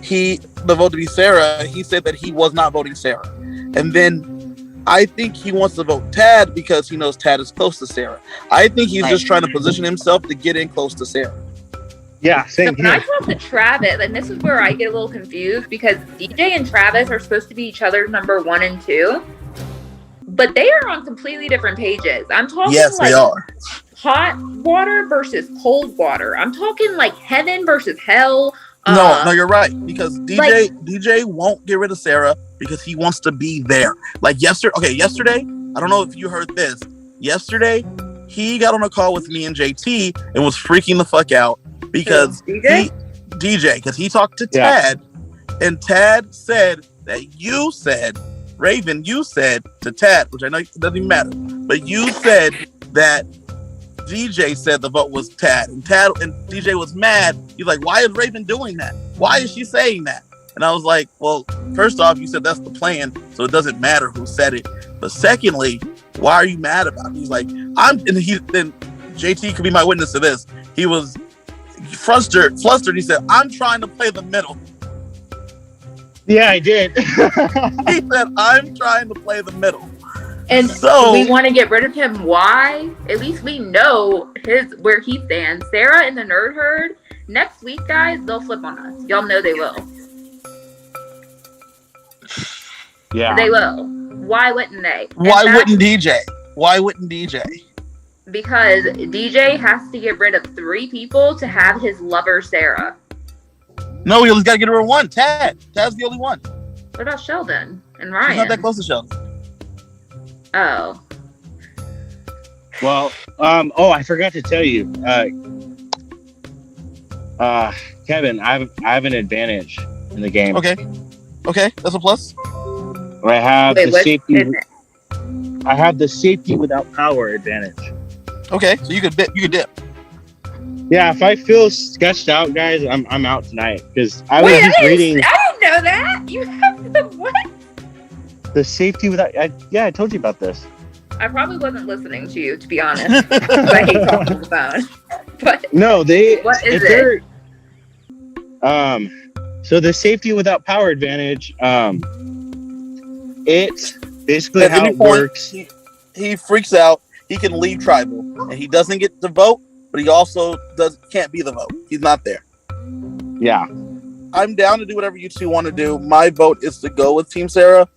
the vote to be Sarah, he said that he was not voting Sarah. And then I think he wants to vote Tad because he knows Tad is close to Sarah. I think he's just trying to position himself to get in close to Sarah. Yeah, same here. When I talk to Travis, and this is where I get a little confused because DJ and Travis are supposed to be each other's number 1 and 2, but they are on completely different pages. I'm talking they are. Hot water versus cold water. I'm talking like heaven versus hell. No, you're right. Because DJ won't get rid of Sarah because he wants to be there. Like yesterday, I don't know if you heard this. Yesterday, he got on a call with me and JT and was freaking the fuck out because because he talked to Tad, and Tad said that you said, Raven, you said to Tad, which I know it doesn't even matter, but you said that DJ said the vote was Tad, and DJ was mad. He's like, "Why is Raven doing that? Why is she saying that?" And I was like, "Well, first off, you said that's the plan, so it doesn't matter who said it. But secondly, why are you mad about it?" He's like, then JT could be my witness to this. He was flustered. He said, "I'm trying to play the middle." Yeah, I did. He said, "I'm trying to play the middle." And so we want to get rid of him. Why? At least we know where he stands. Sarah and the Nerd Herd. Next week, guys, they'll flip on us. Y'all know they will. Yeah. They will. Why wouldn't they? Why wouldn't DJ? Why wouldn't DJ? Because DJ has to get rid of 3 people to have his lover, Sarah. No, he only got to get rid of one. Tad's the only one. What about Sheldon and Ryan? He's not that close to Sheldon. Oh. Well, I forgot to tell you, Kevin, I have an advantage in the game. Okay, that's a plus. I have the safety. I have the safety without power advantage. Okay, so you could dip. Yeah, if I feel sketched out, guys, I'm out tonight because I was just reading. I didn't know that. You have the what? The safety without. I told you about this. I probably wasn't listening to you, to be honest. I hate talking on the phone. But no, what is it? So the safety without power advantage. It's basically how it works. He freaks out. He can leave tribal, and he doesn't get to vote, but he also can't be the vote. He's not there. Yeah. I'm down to do whatever you two want to do. My vote is to go with Team Sarah.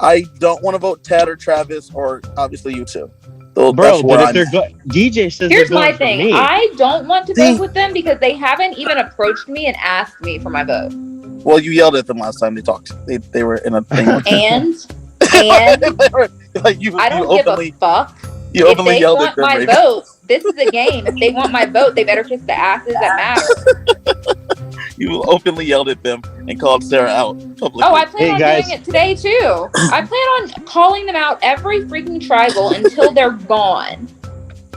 I don't want to vote Tad or Travis or obviously you two. So bro, but if DJ says here's they're my going thing. for me. I don't want to vote with them because they haven't even approached me and asked me for my vote. Well, you yelled at them last time they talked. They were in a thing. And I don't give a fuck. You openly yelled at them. If they want my vote, this is a game. If they want my vote, they better kiss the asses that matter. You openly yelled at them and called Sarah out publicly. Oh, I plan on doing it today too. I plan on calling them out every freaking tribal until they're gone.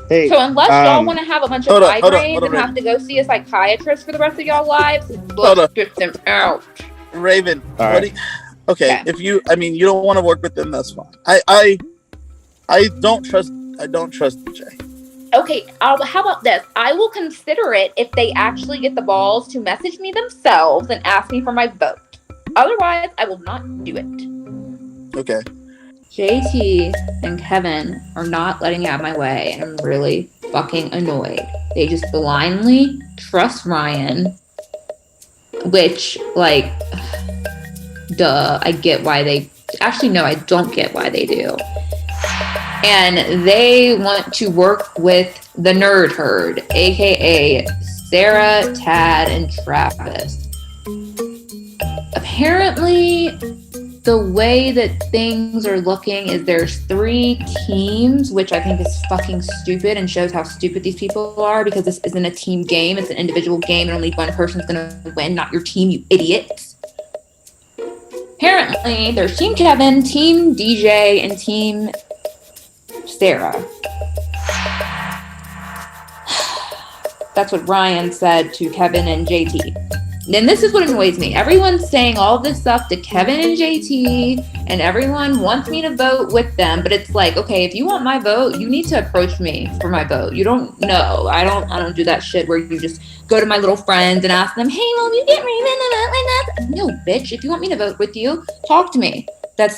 Hey, so unless y'all want to have a bunch of migraines and have to go see a psychiatrist for the rest of y'all lives, let's get them out. Raven, right. If you don't want to work with them, that's fine. I don't trust DJ. Okay, how about this? I will consider it if they actually get the balls to message me themselves and ask me for my vote. Otherwise, I will not do it. Okay. JT and Kevin are not letting me out of my way, and I'm really fucking annoyed. They just blindly trust Ryan, which, duh, I get why they... Actually, no, I don't get why they do. And they want to work with the Nerd Herd, aka Sarah, Tad, and Travis. Apparently, the way that things are looking is there's 3 teams, which I think is fucking stupid and shows how stupid these people are because this isn't a team game. It's an individual game and only one person's going to win, not your team, you idiots. Apparently, there's Team Kevin, Team DJ, and Team Sarah. That's what Ryan said to Kevin and JT. And this is what annoys me. Everyone's saying all this stuff to Kevin and JT, and everyone wants me to vote with them. But it's like, okay, if you want my vote, you need to approach me for my vote. You don't know. I don't do that shit where you just go to my little friends and ask them, hey, will you get Raven to vote like that? No, bitch. If you want me to vote with you, talk to me.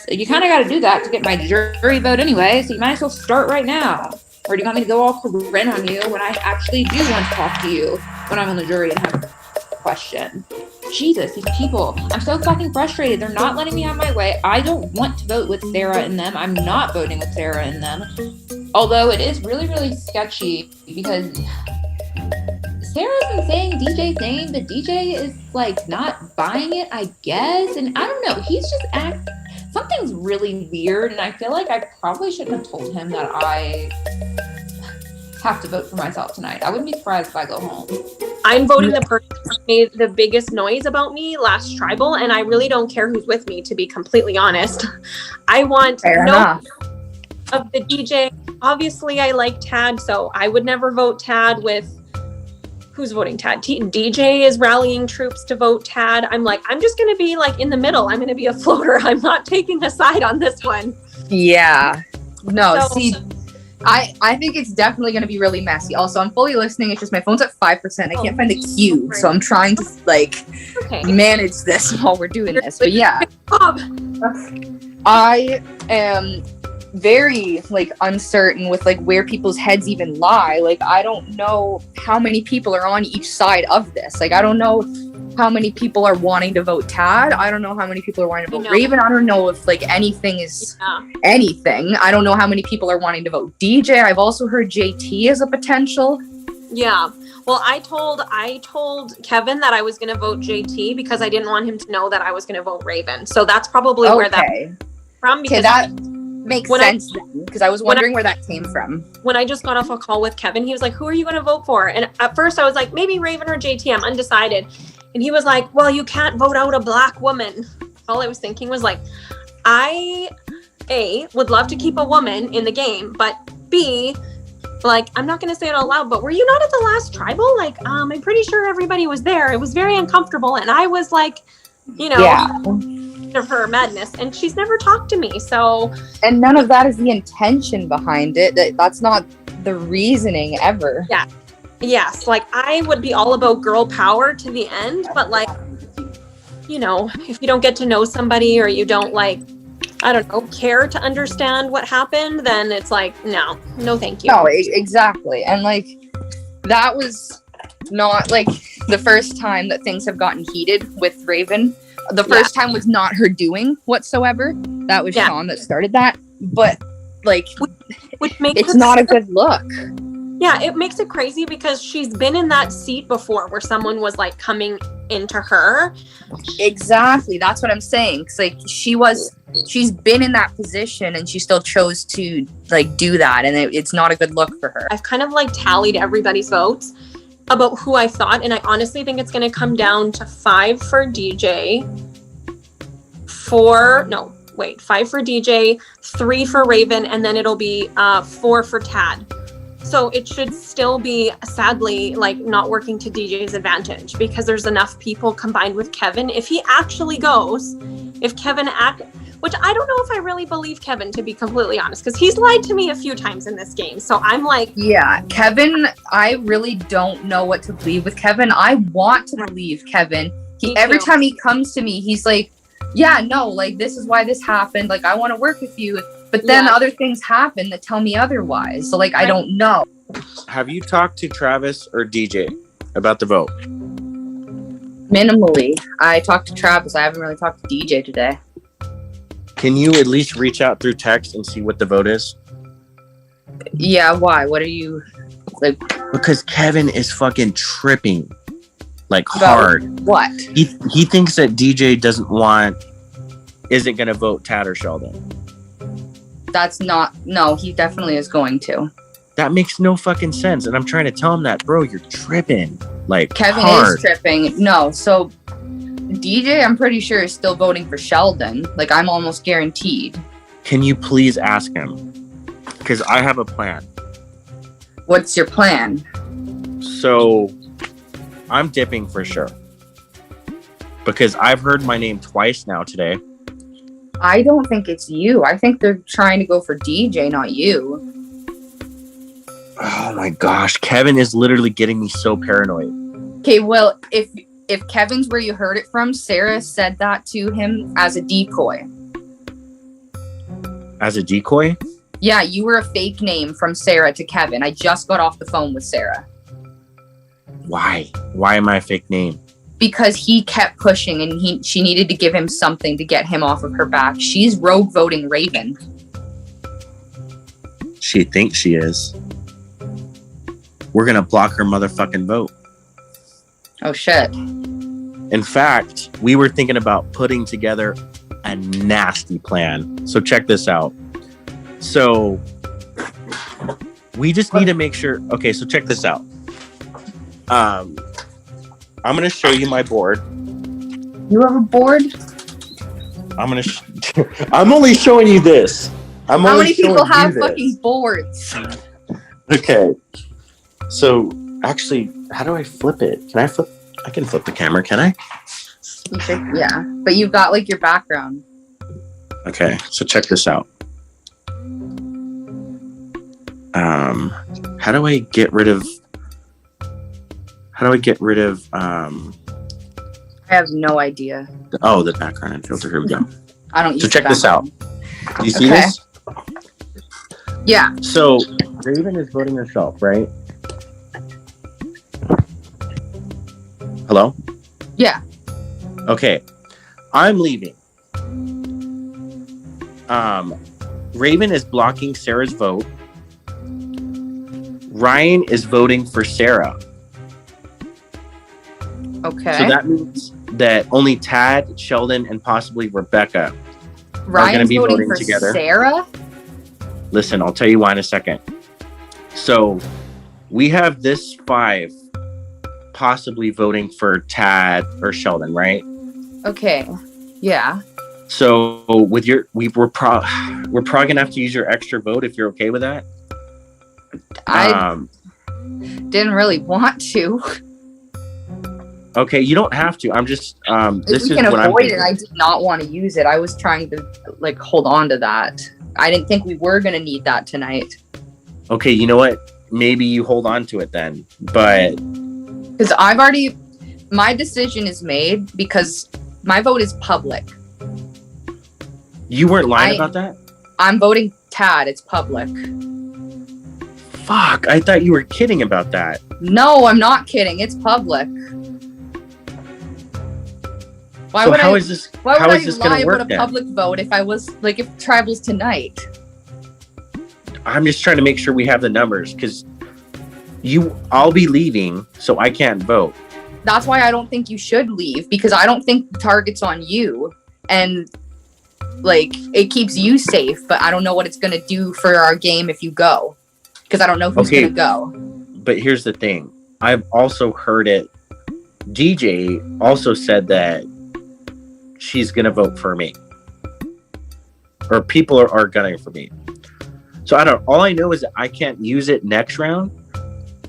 You kind of got to do that to get my jury vote anyway. So you might as well start right now. Or do you want me to go all grin on you when I actually do want to talk to you when I'm on the jury and have a question? Jesus, these people. I'm so fucking frustrated. They're not letting me have my way. I don't want to vote with Sarah and them. I'm not voting with Sarah and them. Although it is really, really sketchy because Sarah's been saying DJ's name, but DJ is not buying it, I guess. And I don't know. He's just something's really weird, and I feel like I probably shouldn't have told him that I have to vote for myself tonight. I wouldn't be surprised if I go home. I'm voting the person who made the biggest noise about me last tribal, and I really don't care who's with me, to be completely honest. I want of the DJ. Obviously, I like Tad, so I would never vote Tad with. Who's voting Tad? DJ is rallying troops to vote Tad. I'm like, I'm just going to be like in the middle. I'm going to be a floater. I'm not taking a side on this one. Yeah. No, So- see, I think it's definitely going to be really messy. Also, I'm fully listening. It's just my phone's at 5%. I can't find the queue. So I'm trying to like manage this while we're doing this. But yeah, I am very like uncertain with like where people's heads even lie. Like I don't know how many people are on each side of this. Like I don't know how many people are wanting to vote Tad. I don't know how many people are wanting to vote Raven. I don't know if like anything is anything. I don't know how many people are wanting to vote DJ. I've also heard JT as a potential. Yeah. Well, I told Kevin that I was going to vote JT because I didn't want him to know that I was going to vote Raven. So that's probably where that came from. Because that makes sense then, because I was wondering where that came from. When I just got off a call with Kevin, he was like, who are you going to vote for? And at first I was like, maybe Raven or JT. I'm undecided. And he was like, well, you can't vote out a black woman. All I was thinking was like, I, A, would love to keep a woman in the game, but B, like, I'm not going to say it out loud, but were you not at the last tribal? Like, I'm pretty sure everybody was there. It was very uncomfortable. And I was like, you know, of her madness, and she's never talked to me. So, and none of that is the intention behind it. That's not the reasoning ever. Yeah. Yes. Like I would be all about girl power to the end, but like, you know, if you don't get to know somebody or you don't like, I don't know, care to understand what happened, then it's like, no, thank you. No, exactly. And like, that was not like the first time that things have gotten heated with Raven. The first time was not her doing whatsoever. That was Sean that started that. But like, which makes it's not a good look. Yeah, it makes it crazy because she's been in that seat before where someone was like coming into her. Exactly. That's what I'm saying. 'Cause like she's been in that position and she still chose to like do that. And it's not a good look for her. I've kind of like tallied everybody's votes about who I thought, and I honestly think it's going to come down to 5 for DJ, 5 for DJ, 3 for Raven, and then it'll be 4 for Tad. So it should still be, sadly, like not working to DJ's advantage because there's enough people combined with Kevin. If he actually goes, which I don't know if I really believe Kevin, to be completely honest, because he's lied to me a few times in this game. So I'm like, yeah, Kevin, I really don't know what to believe with Kevin. I want to believe Kevin. Every time he comes to me, he's like, yeah, no, like this is why this happened. Like I want to work with you. But then other things happen that tell me otherwise. So like, I don't know. Have you talked to Travis or DJ about the vote? Minimally. I talked to Travis. I haven't really talked to DJ today. Can you at least reach out through text and see what the vote is? Yeah, why? What are you like? Because Kevin is fucking tripping. Like About hard. What? He thinks that DJ isn't gonna vote Tad or Sheldon. That's not, no, he definitely is going to. That makes no fucking sense. And I'm trying to tell him that, bro, you're tripping. Like Kevin hard. is tripping. No, so DJ, I'm pretty sure, is still voting for Sheldon. Like, I'm almost guaranteed. Can you please ask him? Because I have a plan. What's your plan? So, I'm dipping for sure. Because I've heard my name twice now today. I don't think it's you. I think they're trying to go for DJ, not you. Oh my gosh, Kevin is literally getting me so paranoid. Okay, well, if Kevin's where you heard it from, Sarah said that to him as a decoy. As a decoy? Yeah, you were a fake name from Sarah to Kevin. I just got off the phone with Sarah. Why? Why am I a fake name? Because he kept pushing and she needed to give him something to get him off of her back. She's rogue voting Raven. She thinks she is. We're gonna block her motherfucking vote. Oh shit. In fact, we were thinking about putting together a nasty plan. So check this out. So we just need to make sure. Okay, so check this out. I'm gonna show you my board. You have a board? I'm only showing you this. I'm How only many people showing you have this. fucking boards? Okay. So actually, how do I flip it? I can flip the camera, can I? You should, yeah. But you've got like your background. Okay, so check this out. How do I get rid of I have no idea. the background and filter? Here we go. I don't use So check the this out. background. Do you see Okay. this? Yeah. So Raven is voting herself, right? Hello? Yeah. Okay. I'm leaving. Raven is blocking Sarah's vote. Ryan is voting for Sarah. Okay. So that means that only Tad, Sheldon, and possibly Rebecca are going to Ryan's be voting voting for together. Sarah? Listen, I'll tell you why in a second. So we have this 5 possibly voting for Tad or Sheldon, right? Okay. Yeah. So with we're probably gonna have to use your extra vote if you're okay with that. I didn't really want to. Okay, you don't have to. I'm just this If we is can what I'm avoid it, thinking. I did not want to use it. I was trying to like hold on to that. I didn't think we were gonna need that tonight. Okay, you know what? Maybe you hold on to it then. But Because my decision is made because my vote is public. you weren't lying about that? I'm voting Tad. It's public. Fuck, I thought you were kidding about that. No, I'm not kidding. It's public. Why So would how I? is this- Why how would is I this gonna lie work about a then? public vote if I was like if Tribal's tonight? I'm just trying to make sure we have the numbers because I'll be leaving, so I can't vote. That's why I don't think you should leave because I don't think the target's on you and like it keeps you safe, but I don't know what it's gonna do for our game if you go because I don't know who's Okay. gonna go. But here's the thing. I've also heard it. DJ also said that she's going to vote for me. Or people are gunning for me. So all I know is that I can't use it next round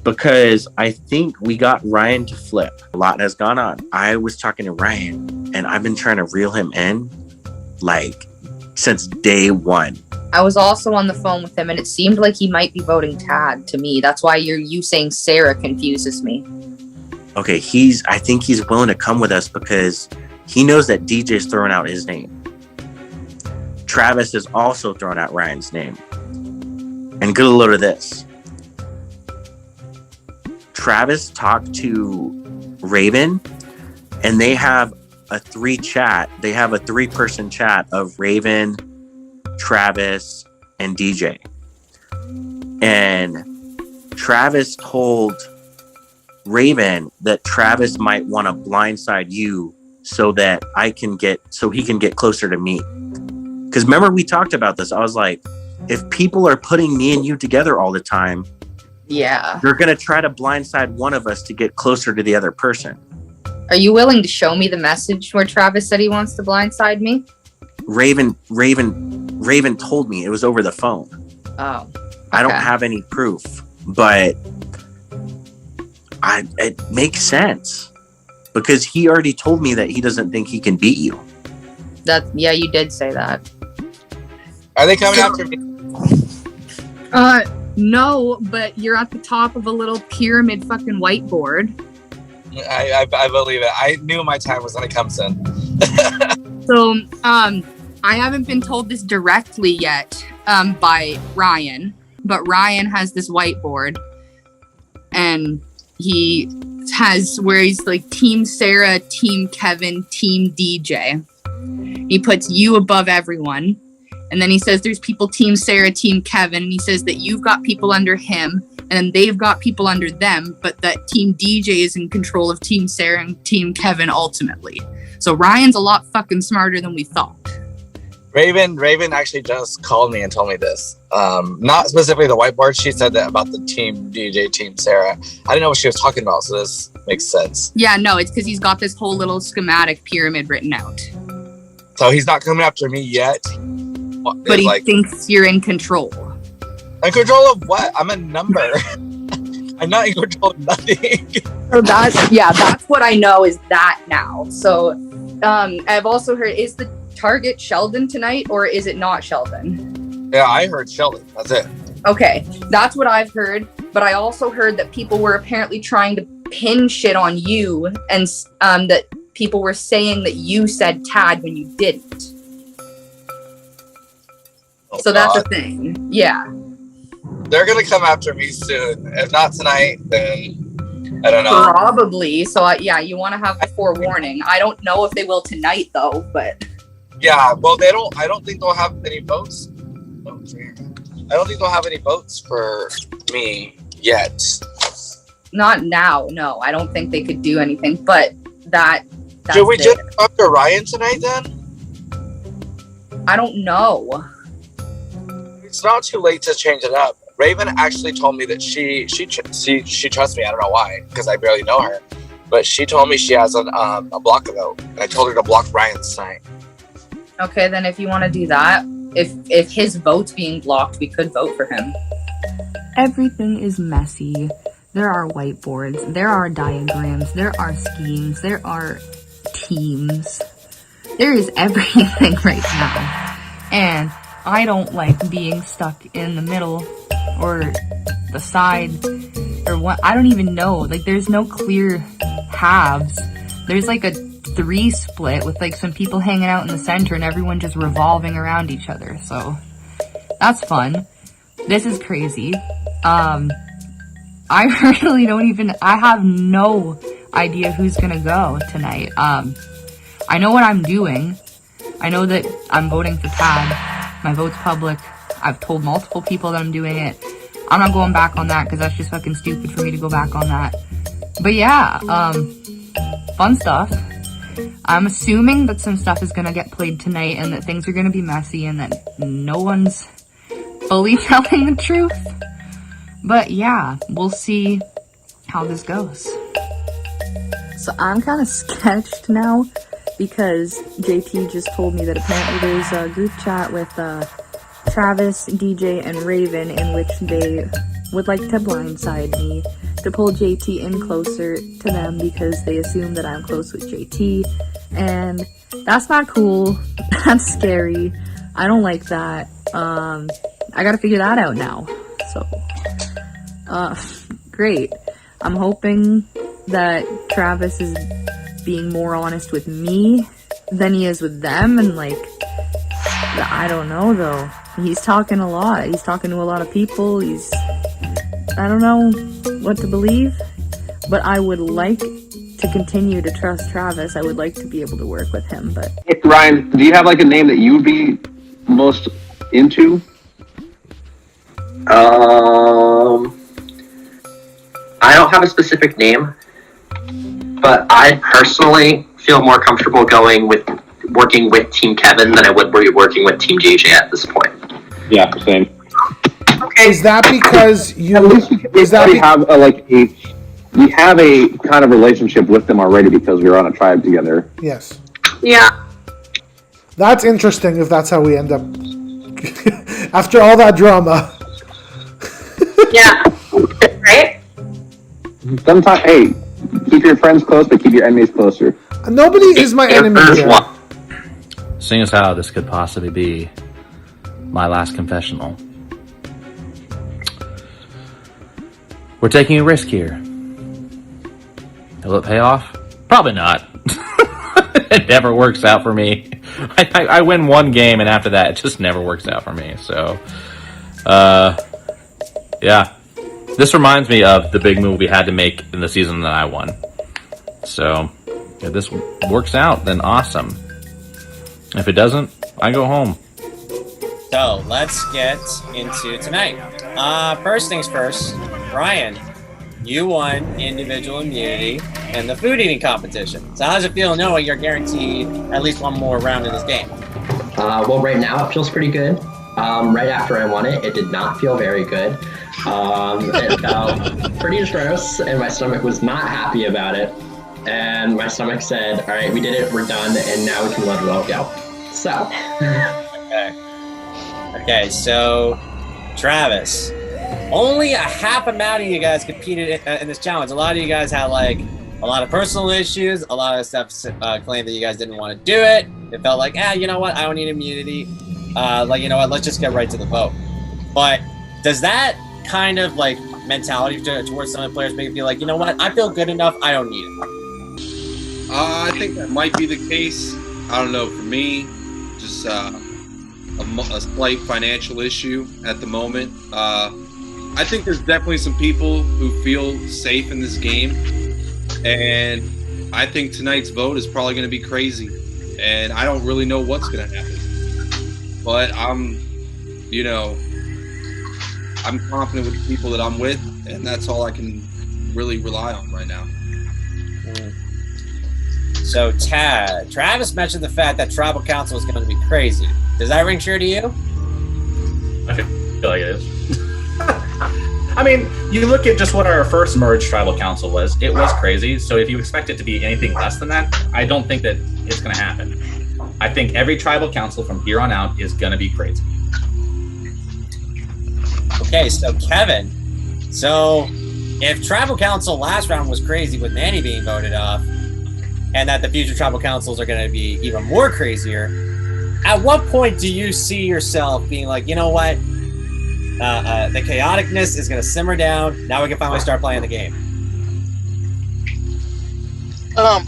because I think we got Ryan to flip. A lot has gone on. I was talking to Ryan and I've been trying to reel him in like since day one. I was also on the phone with him and it seemed like he might be voting Tad to me. That's why you saying Sarah confuses me. Okay, I think he's willing to come with us because he knows that DJ's throwing out his name. Travis has also thrown out Ryan's name. And get a load of this. Travis talked to Raven and they have a 3-person chat of Raven, Travis, and DJ. And Travis told Raven that Travis might want to blindside you so that he can get closer to me. Because remember we talked about this. I was like, if people are putting me and you together all the time, Yeah. they're gonna try to blindside one of us to get closer to the other person. Are you willing to show me the message where Travis said he wants to blindside me? Raven told me it was over the phone. Oh. I don't okay. have any proof, but it makes sense because he already told me that he doesn't think he can beat you. Yeah, you did say that. Are they coming after me? No, but you're at the top of a little pyramid fucking whiteboard. I believe it. I knew my time was gonna come soon. So, I haven't been told this directly yet by Ryan, but Ryan has this whiteboard and he has where he's like Team Sarah, Team Kevin, Team DJ. He puts you above everyone. And then he says there's people Team Sarah, Team Kevin. And he says that you've got people under him and then they've got people under them, but that Team DJ is in control of Team Sarah and Team Kevin ultimately. So Ryan's a lot fucking smarter than we thought. Raven actually just called me and told me this. Not specifically the whiteboard. She said that about the Team DJ, Team Sarah. I didn't know what she was talking about, so this makes sense. Yeah, no, it's because he's got this whole little schematic pyramid written out. So he's not coming after me yet? But he like, thinks you're in control. in control of what? I'm a number. I'm not in control of nothing. So that's what I know is that now. So I've also heard, is the target Sheldon tonight or is it not Sheldon? Yeah, I heard Sheldon. That's it. Okay, that's what I've heard. But I also heard that people were apparently trying to pin shit on you, and that people were saying that you said Tad when you didn't. So that's a thing. Yeah. They're gonna come after me soon. If not tonight, then I don't know. Probably. So yeah, you want to have a forewarning. I don't know if they will tonight though, but Yeah, well, they don't. I don't think they'll have any votes. I don't think they'll have any votes for me yet. not now. No, I don't think they could do anything. But that's Should we it. just talk to Ryan tonight then? I don't know. It's not too late to change it up. Raven actually told me that she trusts me. I don't know why, because I barely know her. But she told me she has a block vote, and I told her to block Ryan tonight. Okay, then if you want to do that, if his vote's being blocked, we could vote for him. Everything is messy. There are whiteboards, there are diagrams, there are schemes, there are teams. There is everything right now. And I don't like being stuck in the middle or the side or what. I don't even know. Like, there's no clear halves. There's like a 3 split with like some people hanging out in the center and everyone just revolving around each other. So that's fun. This is crazy. I really don't even, I have no idea who's gonna go tonight. I know what I'm doing. I know that I'm voting for Tad. My vote's public. I've told multiple people that I'm doing it. I'm not going back on that because that's just fucking stupid for me to go back on that. But yeah, fun stuff. I'm assuming that some stuff is gonna get played tonight and that things are gonna be messy and that no one's fully telling the truth. But yeah, we'll see how this goes. So I'm kind of sketched now because JT just told me that apparently there's a group chat with Travis, DJ, and Raven in which they would like to blindside me to pull JT in closer to them because they assume that I'm close with JT, and that's not cool. That's scary. I don't like that. I gotta figure that out now. So, great. I'm hoping that Travis is being more honest with me than he is with them, and like, I don't know though. He's talking a lot. He's talking to a lot of people. I don't know what to believe, but I would like to continue to trust Travis. I would like to be able to work with him, but... Hey, Ryan, do you have like a name that you would be most into? I don't have a specific name, but I personally feel more comfortable working with Team Kevin than I would be working with Team JJ at this point. Yeah, same. Okay. Is that because you? At least we have a kind of relationship with them already because we were on a tribe together. Yes. Yeah. That's interesting if that's how we end up after all that drama. Yeah. Right? Sometimes, hey, keep your friends close, but keep your enemies closer. Nobody is my enemy here. Seeing as how this could possibly be my last confessional, we're taking a risk here. Will it pay off? Probably not. It never works out for me. I win one game, and after that, it just never works out for me. So, yeah. This reminds me of the big move we had to make in the season that I won. So, if this works out, then awesome. If it doesn't, I go home. So, let's get into tonight. First things first, Ryan, you won individual immunity in the food eating competition. So how does it feel knowing you're guaranteed at least one more round in this game? Well, right now it feels pretty good. Right after I won it, it did not feel very good. It felt pretty gross, and my stomach was not happy about it. And my stomach said, all right, we did it, we're done, and now we can let it all go. So. Okay. Okay, so Travis, only a half amount of you guys competed in this challenge. A lot of you guys had like a lot of personal issues. A lot of stuff claimed that you guys didn't want to do it. It felt like, you know what? I don't need immunity. Like, you know what? Let's just get right to the vote. But does that kind of like mentality towards some of the players make you feel like, you know what? I feel good enough. I don't need it. I think that might be the case. I don't know. For me, just a slight financial issue at the moment. I think there's definitely some people who feel safe in this game, and I think tonight's vote is probably going to be crazy, and I don't really know what's going to happen. But I'm confident with the people that I'm with, and that's all I can really rely on right now. So, Travis mentioned the fact that Tribal Council is going to be crazy. Does that ring true to you? I feel like it is. I mean, you look at just what our first merged Tribal Council was. It was crazy. So if you expect it to be anything less than that, I don't think that it's going to happen. I think every Tribal Council from here on out is going to be crazy. Okay, so Kevin, if Tribal Council last round was crazy with Manny being voted off, and that the future Tribal Councils are going to be even more crazier, at what point do you see yourself being like, you know what, the chaoticness is going to simmer down, now we can finally start playing the game?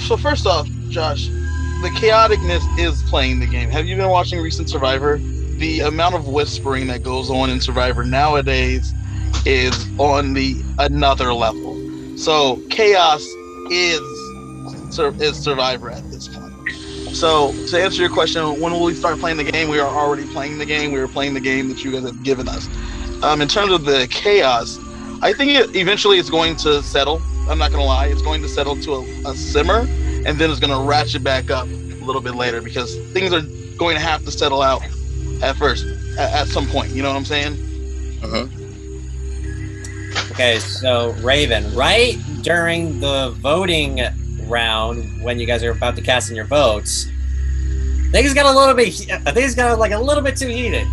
So first off, Josh, the chaoticness is playing the game. Have you been watching recent Survivor? The amount of whispering that goes on in Survivor nowadays is on another level. So chaos is Survivor at this point. So to answer your question, when will we start playing the game? We are already playing the game. We are playing the game that you guys have given us. In terms of the chaos, I think eventually it's going to settle. I'm not going to lie. It's going to settle to a simmer, and then it's going to ratchet back up a little bit later because things are going to have to settle out at first, at some point. You know what I'm saying? Uh-huh. Okay, so Raven, right during the voting round when you guys are about to cast in your votes, things got a little bit too heated.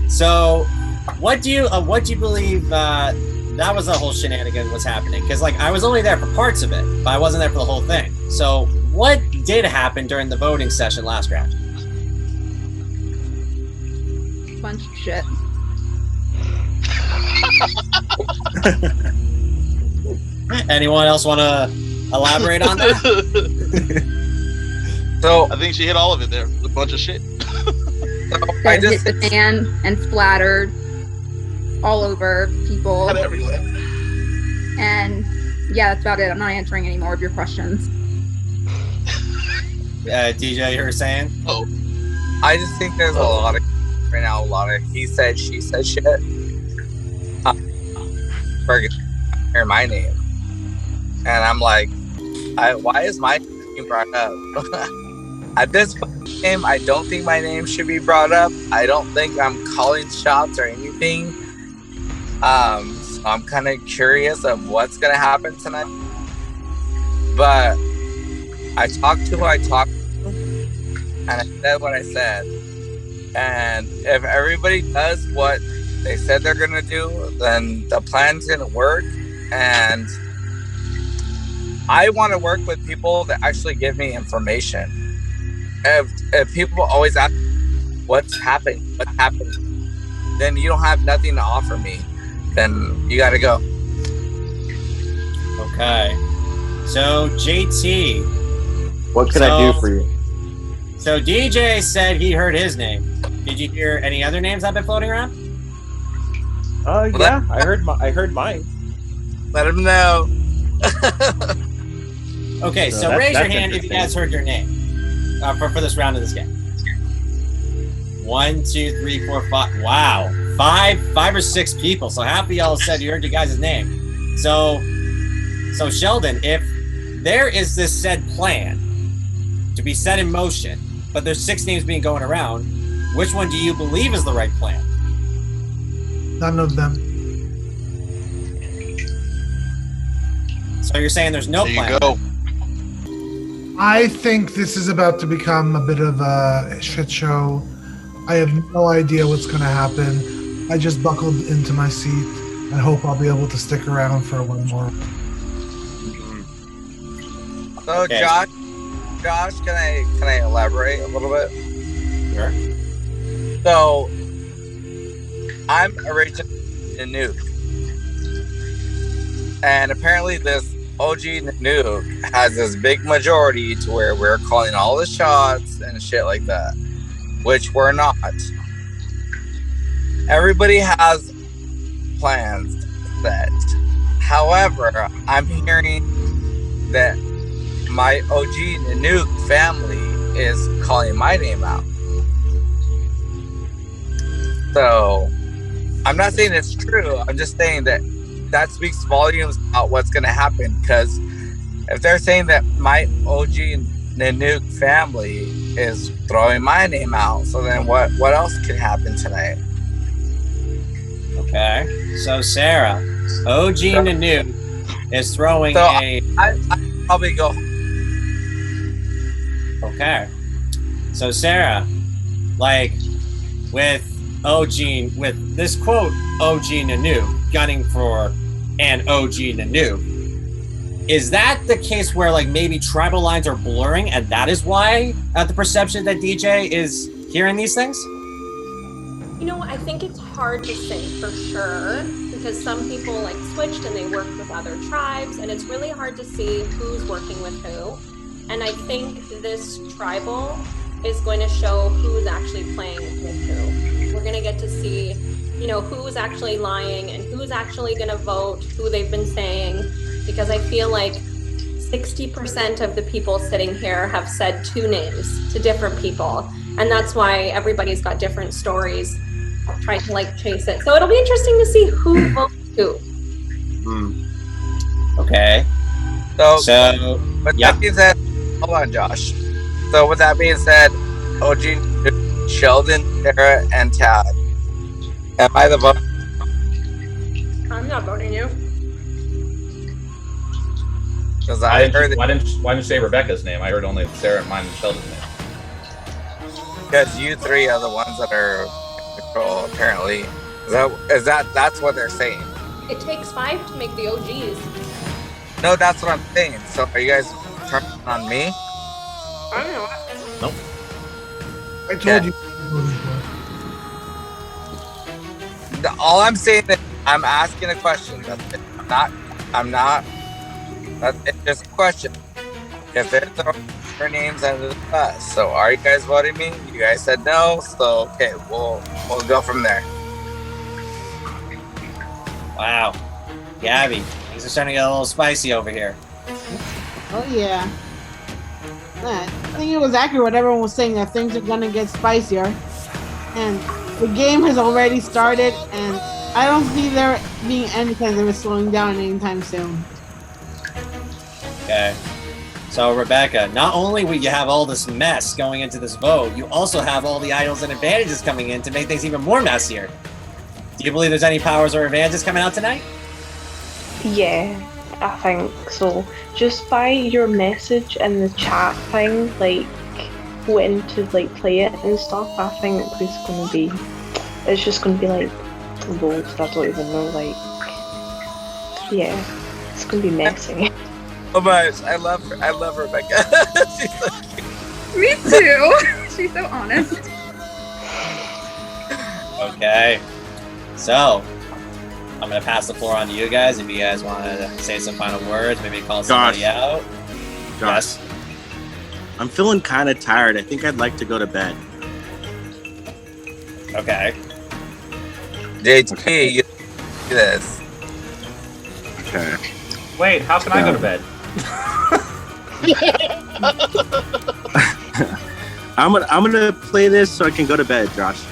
So what do you believe that was the whole shenanigan was happening? Because like I was only there for parts of it, but I wasn't there for the whole thing. So what did happen during the voting session last round? Bunch of shit. Anyone else want to elaborate on that? So I think she hit all of it there. A bunch of shit. That hit the fan and splattered all over people. Not everywhere. And yeah, that's about it. I'm not answering any more of your questions. DJ, you were saying? Oh, I just think there's a lot of right now. A lot of he said, she said shit. Hear my name, and I'm like, why is my name brought up? At this game, I don't think my name should be brought up. I don't think I'm calling shots or anything. So I'm kind of curious of what's gonna happen tonight. But I talked to who I talked to, and I said what I said. And if everybody does what they said they're gonna do, then the plan's gonna work. And I want to work with people that actually give me information. If people always ask what's happening, then you don't have nothing to offer me. Then you got to go. Okay. So JT, what can I do for you? So DJ said he heard his name. Did you hear any other names that have been floating around? Yeah, I heard mine. Let him know. Okay, so raise your hand if you guys heard your name for this round of this game. 1, 2, 3, 4, 5. Wow, five or six people. So half of y'all said you heard your guys' name. So Sheldon, if there is this said plan to be set in motion, but there's 6 names being going around, which one do you believe is the right plan? None of them. So you're saying there's no plan? There you go. I think this is about to become a bit of a shit show. I have no idea what's going to happen. I just buckled into my seat and hope I'll be able to stick around for one more. So Okay. Josh, can I elaborate a little bit? Sure. So I'm originally Nanook, and apparently this OG Nanook has this big majority to where we're calling all the shots and shit like that, which we're not. Everybody has plans set. However, I'm hearing that my OG Nanook family is calling my name out. So I'm not saying it's true. I'm just saying that speaks volumes about what's going to happen. Because if they're saying that my OG Nanook family is throwing my name out, so then what else could happen tonight? Okay. So Sarah, OG Nanook is throwing I probably go. Okay. So Sarah, like with this quote OG Nanook gunning for an OG Nanook, is that the case where like maybe tribal lines are blurring and that is why the perception that DJ is hearing these things? You know, I think it's hard to say for sure because some people like switched and they worked with other tribes, and it's really hard to see who's working with who. And I think this tribal is going to show who's actually playing with who. We're going to get to see, you know, who's actually lying and who's actually going to vote, who they've been saying, because I feel like 60% of the people sitting here have said 2 names to different people. And that's why everybody's got different stories trying to like chase it. So it'll be interesting to see who votes who. Okay. So with yeah. that being said, hold on, Josh. So with that being said, OG, Sheldon, Sarah, and Tad, am I the vote? I'm not voting you. Because Why didn't you say Rebecca's name? I heard only Sarah and mine and Sheldon's name. Because you 3 are the ones that are in control, apparently. That's what they're saying? It takes 5 to make the OGs. No, that's what I'm saying. So are you guys turning on me? I don't know. Nope. I told you. All I'm saying is I'm asking a question. That's it. I'm not. It's just a question. If they're throwing their names under the bus, so are you guys voting me? You guys said no, so okay, we'll go from there. Wow. Gabby, things are starting to get a little spicy over here. Oh yeah. I think it was accurate what everyone was saying, that things are gonna get spicier. And the game has already started, and I don't see there being any kind of slowing down anytime soon. Okay. So Rebecca, not only will you have all this mess going into this vote, you also have all the idols and advantages coming in to make things even more messier. Do you believe there's any powers or advantages coming out tonight? Yeah, I think so. Just by your message and the chat thing, like when to like play it and stuff, I think it's just gonna be like votes. I don't even know, like, yeah, it's gonna be messy. Oh my, I love Rebecca. She's so cute. Me too. She's so honest. Okay. So, I'm going to pass the floor on to you guys if you guys want to say some final words, maybe call somebody out. Josh. I'm feeling kind of tired. I think I'd like to go to bed. Okay. JT, you do this. Okay. Wait, how can I go to bed? I'm gonna play this so I can go to bed, Josh.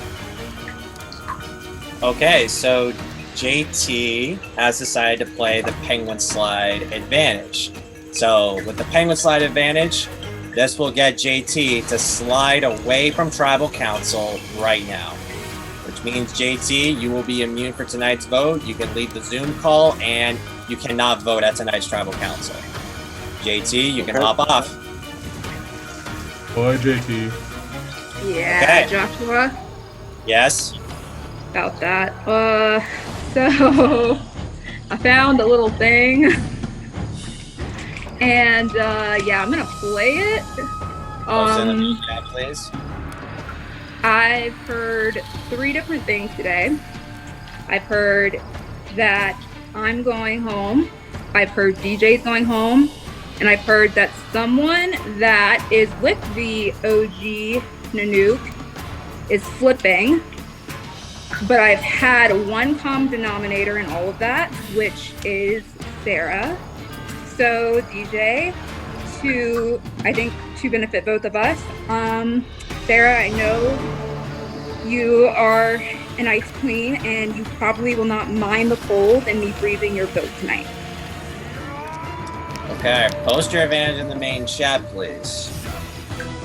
Okay, so JT has decided to play the Penguin Slide Advantage. So with the Penguin Slide Advantage, this will get JT to slide away from Tribal Council right now. Which means, JT, you will be immune for tonight's vote. You can leave the Zoom call, and you cannot vote at tonight's Tribal Council. JT, you can hop off. Bye, JT. Yeah, Okay. Joshua. Yes. About that. So I found a little thing. And yeah, I'm gonna play it. Post it in the chat, please. I've heard 3 different things today. I've heard that I'm going home. I've heard DJ's going home. And I've heard that someone that is with the OG Nanook is flipping. But I've had one common denominator in all of that, which is Sarah. So DJ, to benefit both of us, Sarah, I know you are an ice queen and you probably will not mind the cold and me freezing your boat tonight. Okay, post your advantage in the main chat, please.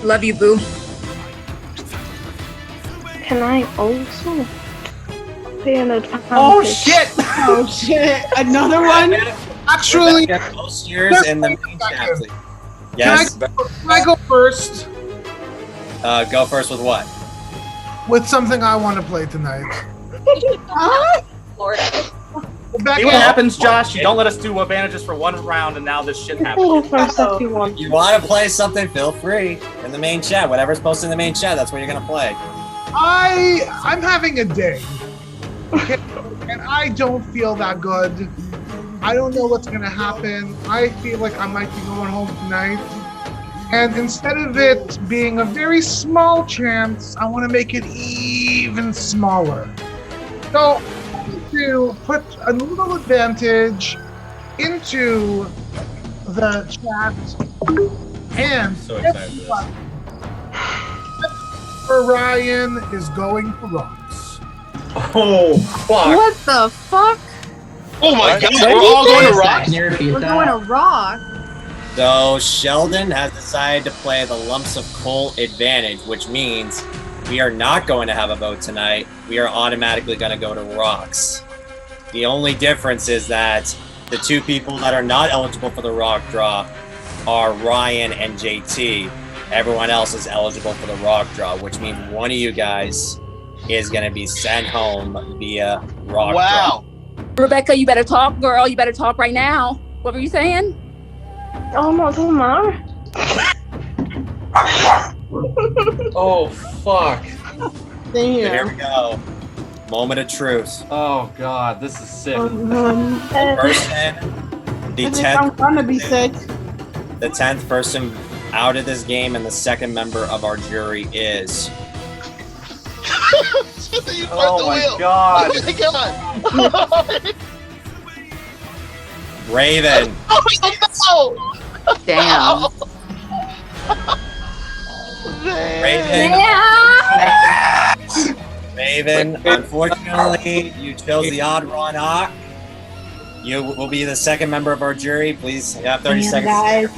Love you, boo. Can I also pay an advantage? Oh shit! Oh shit! Another one? Actually, Rebecca, post yours in the main chat, please. Yes. Can I go first? Go first with what? With something I want to play tonight. Florida. See what happens, Josh? You don't let us do advantages for one round, and now this shit happens. You want to play something, feel free in the main chat. Whatever's posted in the main chat, that's what you're gonna play. I'm having a day, and I don't feel that good. I don't know what's gonna happen. I feel like I might be going home tonight, and instead of it being a very small chance, I want to make it even smaller. So to put a little advantage into the chat, and so excited for this. Ryan is going for rocks. Oh, fuck. What the fuck? Oh my god, We're all going to rocks? Can you repeat We're that? going to rock. So Sheldon has decided to play the lumps of coal advantage, which means we are not going to have a vote tonight. We are automatically going to go to rocks. The only difference is that the 2 people that are not eligible for the rock draw are Ryan and JT. Everyone else is eligible for the rock draw, which means one of you guys is going to be sent home via rock draw. Rebecca, you better talk, girl. You better talk right now. What were you saying? Oh, no, it doesn't matter. Oh, fuck. Here we go. Moment of truth. Oh, God, this is sick. Person, the I think I'm 10th, gonna be sick. the 10th person out of this game, and the second member of our jury is. Oh my god. Oh my god. Raven. Oh no! Damn. Raven, unfortunately, you chose the odd rock. You will be the second member of our jury. Please have 30 seconds. Guys.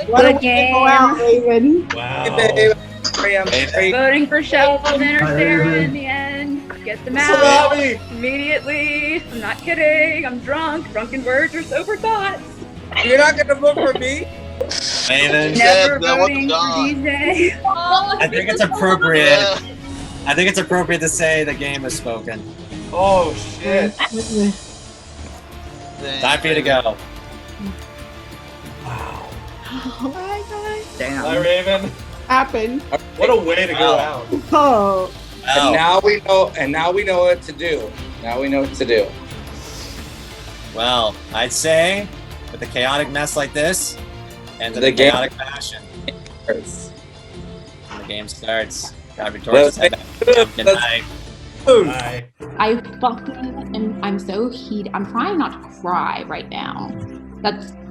Good game. Go out, Raven. Wow. Voting for Sheldon or Sarah in the end. Get them out immediately. I'm not kidding. I'm drunk. Drunken words are sober thoughts. You're not gonna vote for me? Raven. Never voting for DJ. I think it's appropriate. I think it's appropriate to say the game is spoken. Oh shit. Time for you to go. Damn. Hi, Raven. Happened. What a way to go out. Oh. And now we know. And now we know what to do. Now we know what to do. Well, I'd say with a chaotic mess like this, and in The a game chaotic fashion, starts. the game starts. Grab your torches. Head back. Good night. Bye. I fucking I'm so heated. I'm trying not to cry right now.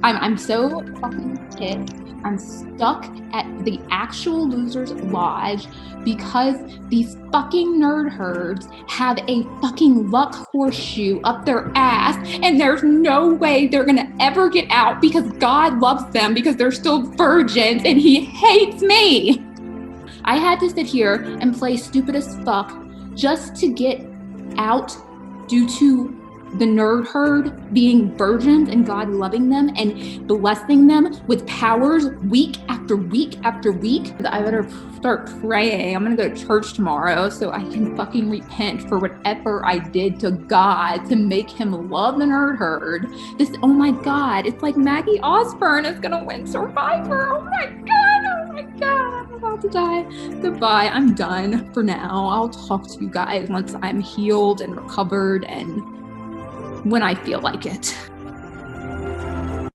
I'm so fucking pissed. I'm stuck at the actual Losers Lodge because these fucking nerd herds have a fucking luck horseshoe up their ass, and there's no way they're gonna ever get out because God loves them because they're still virgins and he hates me. I had to sit here and play stupid as fuck just to get out due to the nerd herd being virgins and God loving them and blessing them with powers week after week after week. I better start praying. I'm gonna go to church tomorrow so I can fucking repent for whatever I did to God to make him love the nerd herd. Oh my God, it's like Maggie Osborne is gonna win Survivor. Oh my God, I'm about to die. Goodbye, I'm done for now. I'll talk to you guys once I'm healed and recovered and when I feel like it.